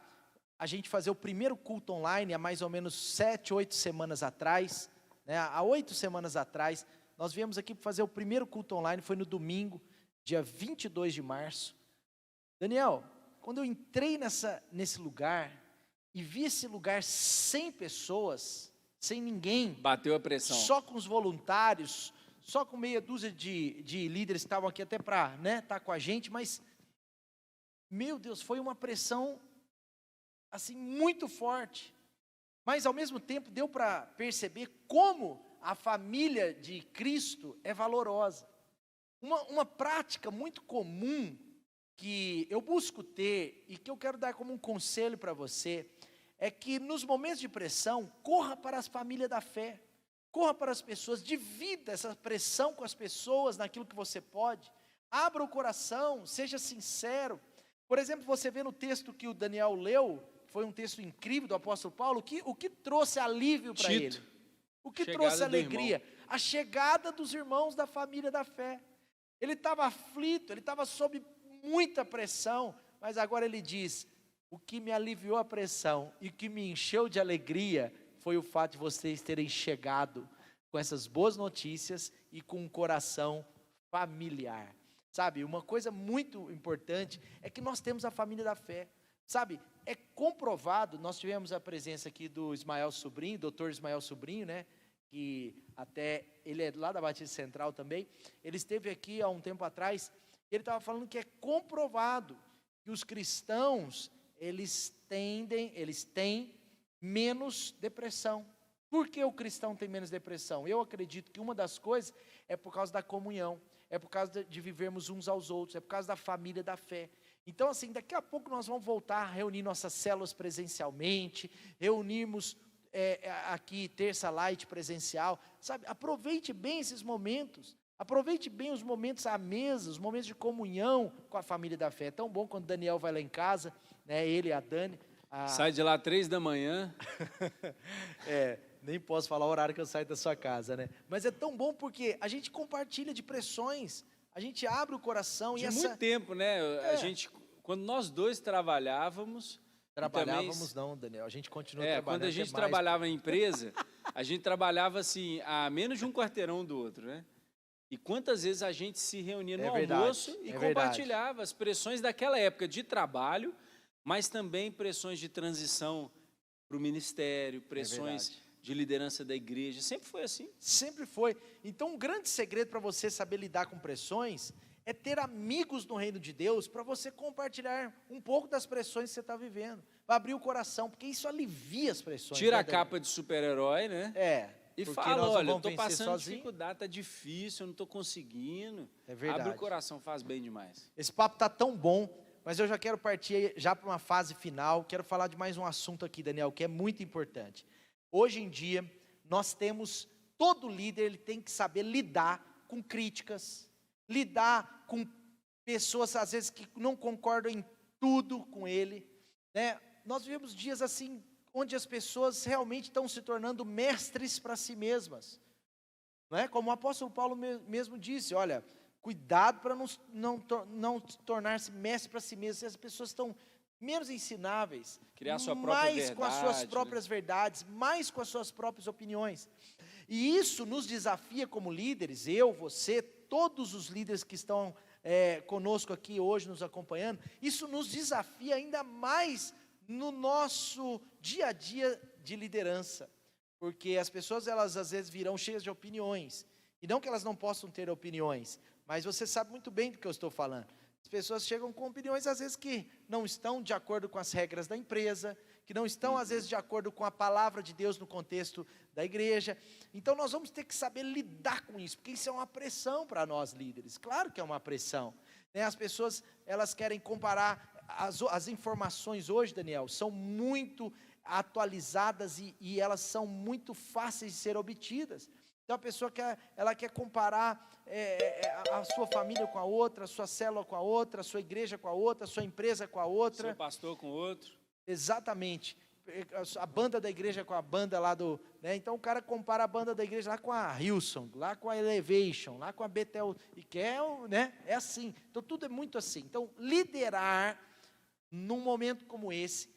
a gente fazer o primeiro culto online há mais ou menos 7, 8 semanas atrás, né? Há 8 semanas atrás, nós viemos aqui para fazer o primeiro culto online, foi no domingo, dia 22 de março. Daniel, quando eu entrei nesse lugar e vi esse lugar sem pessoas, sem ninguém, Bateu a pressão. só com os voluntários, só com meia dúzia de líderes que estavam aqui até para, né, estar com a gente, mas, meu Deus, foi uma pressão, assim, muito forte. Mas, ao mesmo tempo, deu para perceber como a família de Cristo é valorosa. Uma prática muito comum que eu busco ter e que eu quero dar como um conselho para você é que nos momentos de pressão, corra para as famílias da fé, corra para as pessoas, divida essa pressão com as pessoas naquilo que você pode, abra o coração, seja sincero. Por exemplo, você vê no texto que o Daniel leu, foi um texto incrível do apóstolo Paulo, o que trouxe alívio para ele? O que trouxe alegria? A chegada dos irmãos da família da fé. Ele estava aflito, ele estava sob muita pressão, mas agora ele diz, o que me aliviou a pressão e o que me encheu de alegria foi o fato de vocês terem chegado com essas boas notícias e com um coração familiar. Sabe, uma coisa muito importante é que nós temos a família da fé. Sabe, é comprovado, nós tivemos a presença aqui do Ismael Sobrinho, doutor Ismael Sobrinho, né? Que até, ele é lá da Batista Central também, ele esteve aqui há um tempo atrás, ele estava falando que é comprovado que os cristãos, eles têm menos depressão. Por que o cristão tem menos depressão? Eu acredito que uma das coisas é por causa da comunhão, é por causa de vivermos uns aos outros, é por causa da família da fé. Então, assim, daqui a pouco nós vamos voltar a reunir nossas células presencialmente, reunirmos aqui terça light presencial, sabe? Aproveite bem esses momentos, aproveite bem os momentos à mesa, os momentos de comunhão com a família da fé. É tão bom quando o Daniel vai lá em casa, né? Ele e a Dani. Sai de lá 3 da manhã. Nem posso falar o horário que eu saio da sua casa, né? Mas é tão bom porque a gente compartilha de pressões, a gente abre o coração. De muito tempo, né? A gente, quando nós dois trabalhávamos... Não, Daniel, a gente continua trabalhando. Quando a gente trabalhava em empresa, a gente trabalhava assim, a menos de um quarteirão do outro, né? E quantas vezes a gente se reunia no almoço e compartilhava as pressões daquela época de trabalho, mas também pressões de transição para o ministério, pressões de liderança da igreja. Sempre foi assim. Sempre foi. Então, um grande segredo para você saber lidar com pressões é ter amigos no reino de Deus, para você compartilhar um pouco das pressões que você está vivendo. Vai abrir o coração, porque isso alivia as pressões. Tira né, a capa de super-herói, né? E Fala, olha, eu estou passando dificuldade, está difícil, eu não estou conseguindo. É verdade. Abre o coração, faz bem demais. Esse papo está tão bom, mas eu já quero partir já para uma fase final. Quero falar de mais um assunto aqui, Daniel, que é muito importante. Hoje em dia, nós temos, todo líder ele tem que saber lidar com críticas, lidar com pessoas, às vezes, que não concordam em tudo com ele, né? Nós vivemos dias assim, onde as pessoas realmente estão se tornando mestres para si mesmas, não é? Como o apóstolo Paulo mesmo disse, olha, cuidado para não tornar-se mestre para si mesmo. As pessoas estão menos ensináveis, criar sua própria mais verdade, com as suas próprias verdades, mais com as suas próprias opiniões. E isso nos desafia como líderes, eu, você, todos os líderes que estão conosco aqui hoje, nos acompanhando, isso nos desafia ainda mais no nosso dia a dia de liderança, porque as pessoas, elas às vezes virão cheias de opiniões, e não que elas não possam ter opiniões, mas você sabe muito bem do que eu estou falando. As pessoas chegam com opiniões, às vezes, que não estão de acordo com as regras da empresa, que não estão, às vezes, de acordo com a palavra de Deus no contexto da igreja. Então, nós vamos ter que saber lidar com isso, porque isso é uma pressão para nós líderes. Claro que é uma pressão, né? As pessoas, elas querem comparar, as informações hoje, Daniel, são muito atualizadas e elas são muito fáceis de ser obtidas. Então a pessoa quer comparar a sua família com a outra, a sua célula com a outra, a sua igreja com a outra, a sua empresa com a outra. Seu pastor com o outro. Exatamente. A banda da igreja com a banda lá do... né? Então o cara compara a banda da igreja lá com a Hillsong, lá com a Elevation, lá com a Bethel, e quer, né? É assim. Então tudo é muito assim. Então liderar num momento como esse,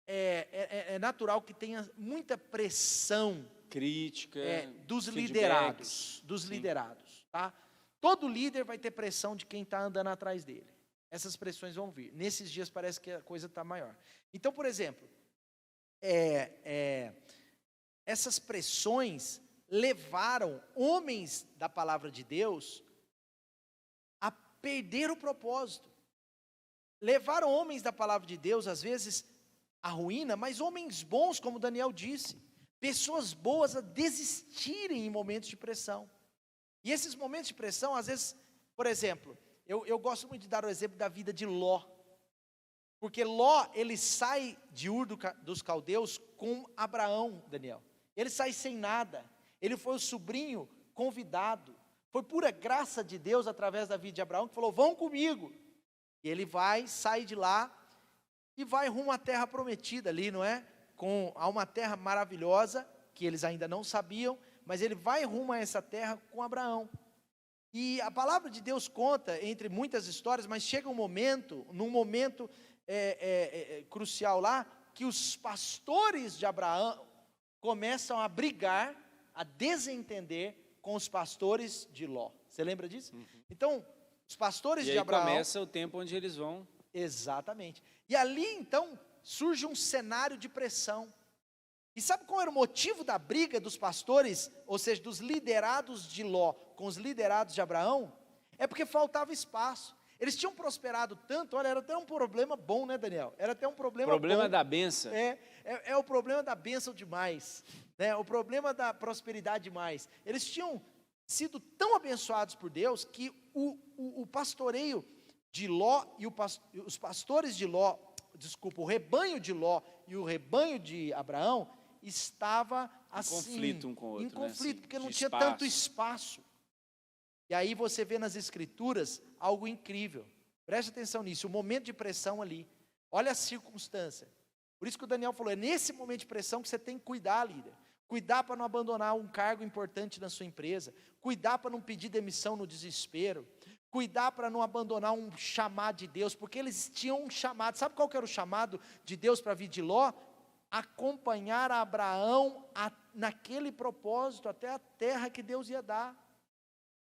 é natural que tenha muita pressão, crítica, dos feedbacks. liderados, tá? Todo líder vai ter pressão de quem está andando atrás dele. Essas pressões vão vir. Nesses dias parece que a coisa está maior. Então, por exemplo, essas pressões levaram homens da palavra de Deus a perder o propósito. Levaram homens da palavra de Deus, às vezes, à ruína, mas homens bons, como Daniel disse, pessoas boas a desistirem em momentos de pressão. E esses momentos de pressão, às vezes, por exemplo, eu gosto muito de dar o exemplo da vida de Ló. Porque Ló, ele sai de Ur dos Caldeus com Abraão, Daniel. Ele sai sem nada. Ele foi o sobrinho convidado. Foi pura graça de Deus, através da vida de Abraão, que falou, vão comigo. E ele sai de lá e vai rumo à terra prometida ali, não é? A uma terra maravilhosa, que eles ainda não sabiam, mas ele vai rumo a essa terra com Abraão. E a palavra de Deus conta, entre muitas histórias, mas chega num momento crucial lá, que os pastores de Abraão começam a brigar, a desentender com os pastores de Ló. Você lembra disso? Uhum. Então, os pastores de Abraão... E aí começa o tempo onde eles vão... Exatamente. E ali, então, surge um cenário de pressão. E sabe qual era o motivo da briga dos pastores, ou seja, dos liderados de Ló com os liderados de Abraão? É porque faltava espaço. Eles tinham prosperado tanto, olha, era até um problema bom, né, Daniel? Era até um problema bom. Da bênção. É o problema da bênção demais, né? O problema da prosperidade demais. Eles tinham sido tão abençoados por Deus que o pastoreio de Ló e os pastores de Ló, o rebanho de Ló e o rebanho de Abraão estava assim, em conflito um com o outro, em conflito, né? porque não tinha tanto espaço. E aí você vê nas escrituras algo incrível. Preste atenção nisso, o momento de pressão ali. Olha a circunstância. Por isso que o Daniel falou, é nesse momento de pressão que você tem que cuidar, líder. Cuidar para não abandonar um cargo importante na sua empresa. Cuidar para não pedir demissão no desespero. Cuidar para não abandonar um chamado de Deus, porque eles tinham um chamado. Sabe qual que era o chamado de Deus para a vida de Ló? Acompanhar Abraão naquele propósito, até a terra que Deus ia dar.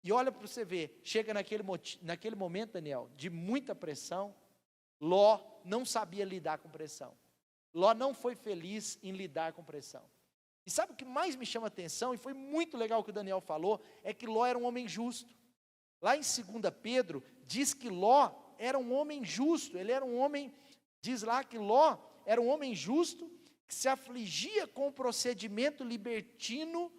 E olha para você ver, chega naquele momento, Daniel, de muita pressão, Ló não sabia lidar com pressão. Ló não foi feliz em lidar com pressão. E sabe o que mais me chama a atenção, e foi muito legal o que o Daniel falou, é que Ló era um homem justo. Lá em 2 Pedro, diz que Ló era um homem justo, ele era um homem, diz lá que Ló era um homem justo, que se afligia com o procedimento libertino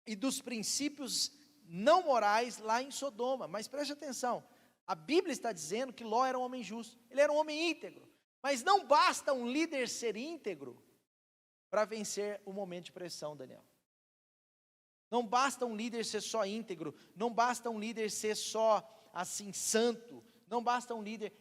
e dos princípios não morais lá em Sodoma. Mas preste atenção, a Bíblia está dizendo que Ló era um homem justo, ele era um homem íntegro. Mas não basta um líder ser íntegro para vencer o momento de pressão, Daniel. Não basta um líder ser só íntegro, não basta um líder ser só assim santo, não basta um líder,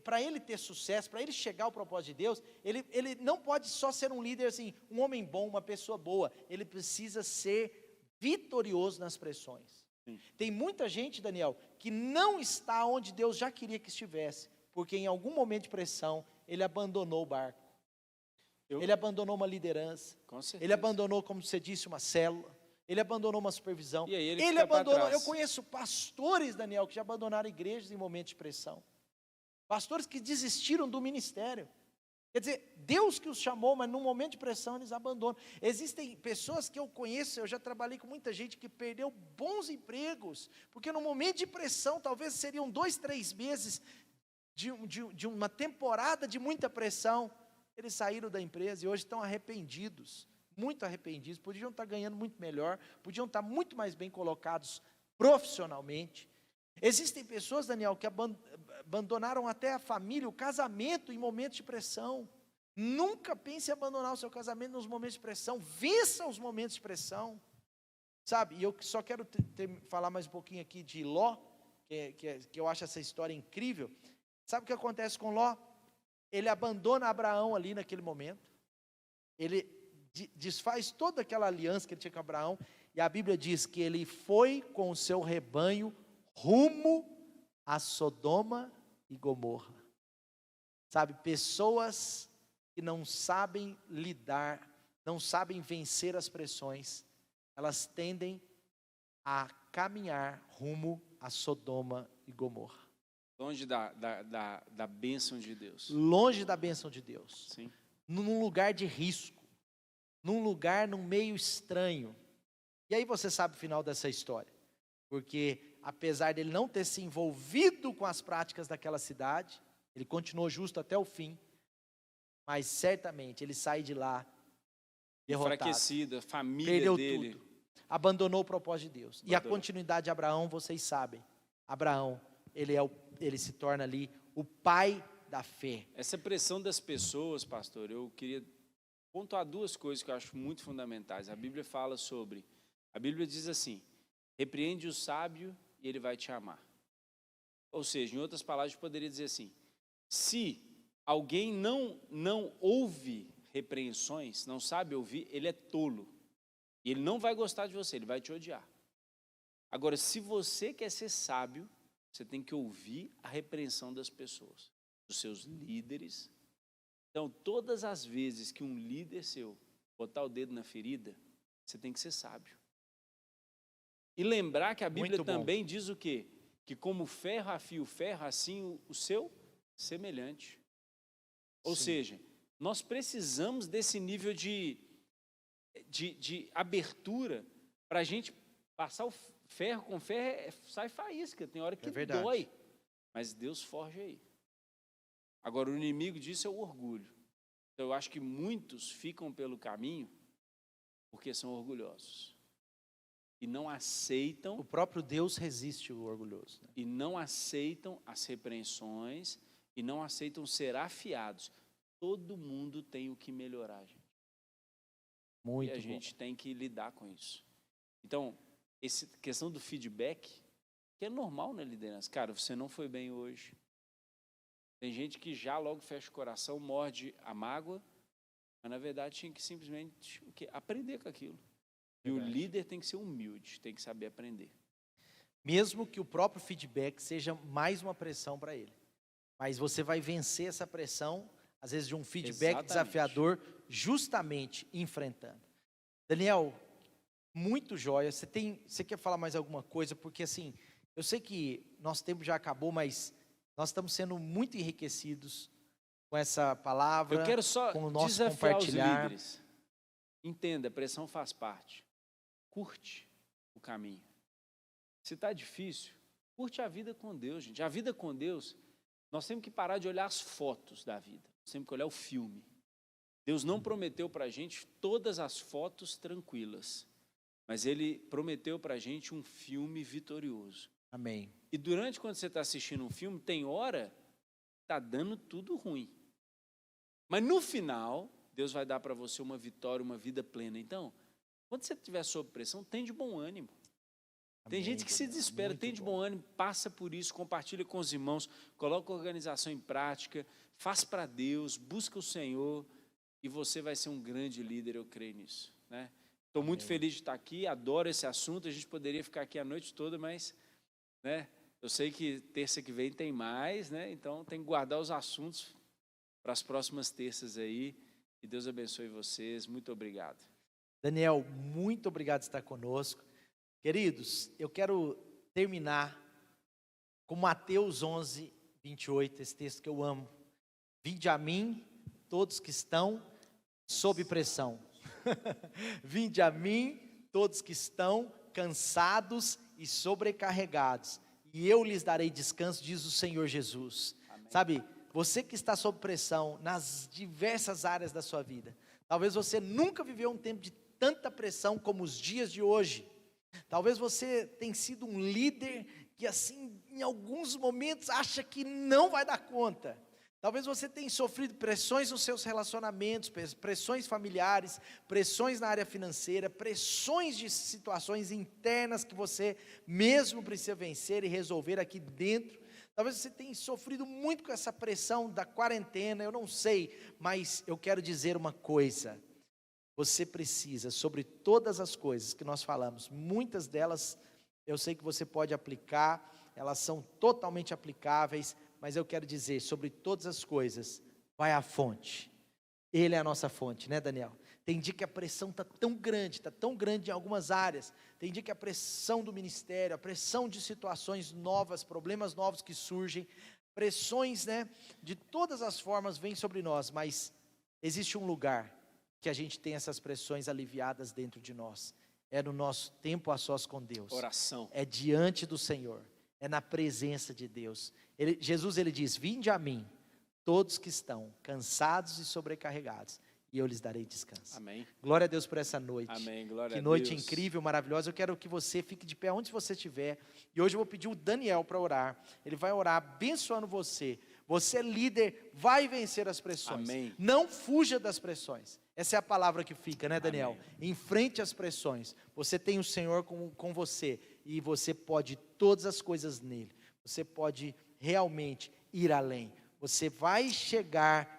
para ele ter sucesso, para ele chegar ao propósito de Deus, ele não pode só ser um líder assim, um homem bom, uma pessoa boa, ele precisa ser vitorioso nas pressões. Sim. Tem muita gente, Daniel, que não está onde Deus já queria que estivesse, porque em algum momento de pressão, ele abandonou o barco, ele abandonou uma liderança, Com certeza. ele abandonou, como você disse, uma célula, ele abandonou uma supervisão, E aí ele ele fica pra abandonou, trás. eu conheço pastores, Daniel, que já abandonaram igrejas em momentos de pressão, pastores que desistiram do ministério, quer dizer, Deus que os chamou, mas num momento de pressão eles abandonam. Existem pessoas que eu conheço, eu já trabalhei com muita gente que perdeu bons empregos, porque no momento de pressão, talvez seriam 2, 3 meses de uma temporada de muita pressão, eles saíram da empresa e hoje estão arrependidos, muito arrependidos, podiam estar ganhando muito melhor, podiam estar muito mais bem colocados profissionalmente. Existem pessoas, Daniel, que abandonaram até a família, o casamento em momentos de pressão. Nunca pense em abandonar o seu casamento nos momentos de pressão, vença os momentos de pressão. Sabe, e eu só quero falar mais um pouquinho aqui de Ló, que eu acho essa história incrível. Sabe o que acontece com Ló? Ele abandona Abraão ali naquele momento, ele desfaz toda aquela aliança que ele tinha com Abraão, e a Bíblia diz que ele foi com o seu rebanho rumo a Sodoma e Gomorra. Sabe, pessoas que não sabem lidar, não sabem vencer as pressões, elas tendem a caminhar rumo a Sodoma e Gomorra. Longe da bênção de Deus. Longe da bênção de Deus. Sim. Num lugar de risco, num meio estranho. E aí você sabe o final dessa história, porque apesar dele não ter se envolvido com as práticas daquela cidade, ele continuou justo até o fim, mas certamente ele sai de lá derrotado, Enfraquecido, a família perdeu dele. tudo, abandonou o propósito de Deus. E a Abandonou. continuidade de Abraão, vocês sabem, Abraão, ele se torna ali o pai da fé. Essa pressão das pessoas, pastor, eu queria pontuar 2 coisas que eu acho muito fundamentais. A Bíblia diz assim: repreende o sábio e ele vai te amar. Ou seja, em outras palavras, eu poderia dizer assim: se alguém não ouve repreensões, não sabe ouvir, ele é tolo. E ele não vai gostar de você, ele vai te odiar. Agora, se você quer ser sábio, você tem que ouvir a repreensão das pessoas, dos seus líderes. Então, todas as vezes que um líder seu botar o dedo na ferida, você tem que ser sábio. E lembrar que a Bíblia também diz o quê? Que como ferro afia o ferro, assim o seu semelhante. Ou seja, nós precisamos desse nível de abertura para a gente passar o ferro com ferro, sai faísca, tem hora que dói, mas Deus forja aí. Agora, o inimigo disso é o orgulho. Então, eu acho que muitos ficam pelo caminho porque são orgulhosos e não aceitam. O próprio Deus resiste o orgulhoso, né? E não aceitam as repreensões e não aceitam ser afiados. Todo mundo tem o que melhorar, gente. Muito e a bom. gente tem que lidar com isso. Então, essa questão do feedback, que é normal na liderança. Cara, você não foi bem hoje. Tem gente que já logo fecha o coração, morde a mágoa, mas na verdade tinha que simplesmente aprender com aquilo. E o líder tem que ser humilde, tem que saber aprender. Mesmo que o próprio feedback seja mais uma pressão para ele. Mas você vai vencer essa pressão, às vezes de um feedback desafiador, justamente enfrentando. Daniel, muito jóia. Você quer falar mais alguma coisa? Porque assim, eu sei que nosso tempo já acabou, mas nós estamos sendo muito enriquecidos com essa palavra, Eu quero só com o nosso desafiar compartilhar. os líderes. entenda, pressão faz parte. Curte o caminho. Se está difícil, curte a vida com Deus, gente. A vida com Deus, nós temos que parar de olhar as fotos da vida. Nós temos que olhar o filme. Deus não prometeu para a gente todas as fotos tranquilas, mas Ele prometeu para a gente um filme vitorioso. Amém. E durante, quando você está assistindo um filme, tem hora que está dando tudo ruim. Mas no final, Deus vai dar para você uma vitória, uma vida plena. Então, quando você estiver sob pressão, tem de bom ânimo. Tem gente que se desespera, tem de bom ânimo, passa por isso, compartilha com os irmãos, coloca a organização em prática, faz para Deus, busca o Senhor, e você vai ser um grande líder, eu creio nisso, né? Estou muito feliz de estar aqui, adoro esse assunto, a gente poderia ficar aqui a noite toda, mas, né, eu sei que terça que vem tem mais, né? Então tem que guardar os assuntos para as próximas terças aí, e Deus abençoe vocês, muito obrigado. Daniel, muito obrigado por estar conosco. Queridos, eu quero terminar com Mateus 11, 28, esse texto que eu amo. Vinde a mim, todos que estão sob pressão. Vinde a mim, todos que estão cansados e sobrecarregados, e eu lhes darei descanso, diz o Senhor Jesus. Amém. Sabe, você que está sob pressão nas diversas áreas da sua vida, talvez você nunca viveu um tempo de tanta pressão como os dias de hoje. Talvez você tenha sido um líder que assim, em alguns momentos acha que não vai dar conta. Talvez você tenha sofrido pressões nos seus relacionamentos, pressões familiares, pressões na área financeira, pressões de situações internas que você mesmo precisa vencer e resolver aqui dentro. Talvez você tenha sofrido muito com essa pressão da quarentena, eu não sei, mas eu quero dizer uma coisa. Você precisa, sobre todas as coisas que nós falamos, muitas delas eu sei que você pode aplicar, elas são totalmente aplicáveis, mas eu quero dizer, sobre todas as coisas, vai à fonte. Ele é a nossa fonte, né, Daniel? Tem dia que a pressão está tão grande em algumas áreas. Tem dia que a pressão do ministério, a pressão de situações novas, problemas novos que surgem, pressões, né, de todas as formas vêm sobre nós, mas existe um lugar que a gente tem essas pressões aliviadas dentro de nós. É no nosso tempo a sós com Deus. Oração. É diante do Senhor. É na presença de Deus. Jesus diz, vinde a mim, todos que estão cansados e sobrecarregados, e eu lhes darei descanso. Amém. Glória a Deus por essa noite. Amém. Glória que a noite Deus. Incrível, maravilhosa. Eu quero que você fique de pé onde você estiver. E hoje eu vou pedir o Daniel para orar. Ele vai orar abençoando você. Você é líder, vai vencer as pressões. Amém. Não fuja das pressões. Essa é a palavra que fica, né, Daniel? Amém. Enfrente as pressões. Você tem o Senhor com você. E você pode todas as coisas nele. Você pode realmente ir além. Você vai chegar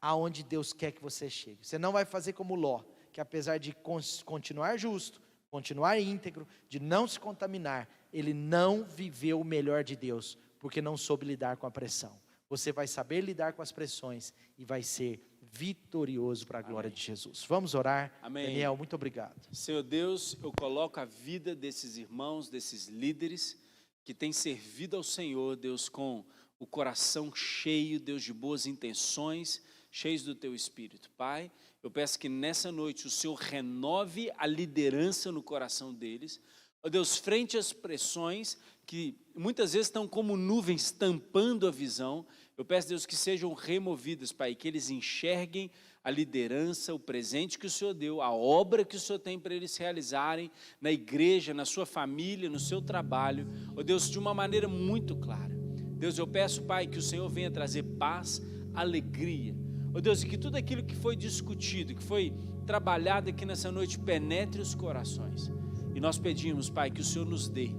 aonde Deus quer que você chegue. Você não vai fazer como Ló, que apesar de continuar justo, continuar íntegro, de não se contaminar, ele não viveu o melhor de Deus, porque não soube lidar com a pressão. Você vai saber lidar com as pressões e vai ser vitorioso para a glória de Jesus. Vamos orar. Amém. Daniel, muito obrigado. Senhor Deus, eu coloco a vida desses irmãos, desses líderes que têm servido ao Senhor, Deus, com o coração cheio, Deus, de boas intenções, cheios do Teu Espírito. Pai, eu peço que nessa noite o Senhor renove a liderança no coração deles. Ó Deus, frente às pressões que muitas vezes estão como nuvens tampando a visão, eu peço, Deus, que sejam removidas, Pai, que eles enxerguem a liderança, o presente que o Senhor deu, a obra que o Senhor tem para eles realizarem na igreja, na sua família, no seu trabalho, ó Deus, de uma maneira muito clara. Deus, eu peço, Pai, que o Senhor venha trazer paz, alegria, ó Deus, e que tudo aquilo que foi discutido, que foi trabalhado aqui nessa noite, penetre os corações. E nós pedimos, Pai, que o Senhor nos dê,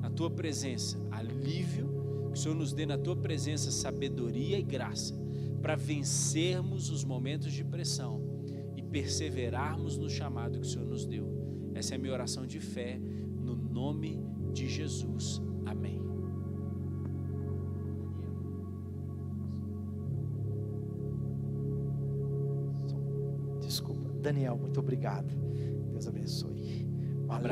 na Tua presença, alívio, que o Senhor nos dê na Tua presença sabedoria e graça, para vencermos os momentos de pressão e perseverarmos no chamado que o Senhor nos deu. Essa é a minha oração de fé, no nome de Jesus. Amém. Desculpa. Daniel, muito obrigado. Deus abençoe. Valeu.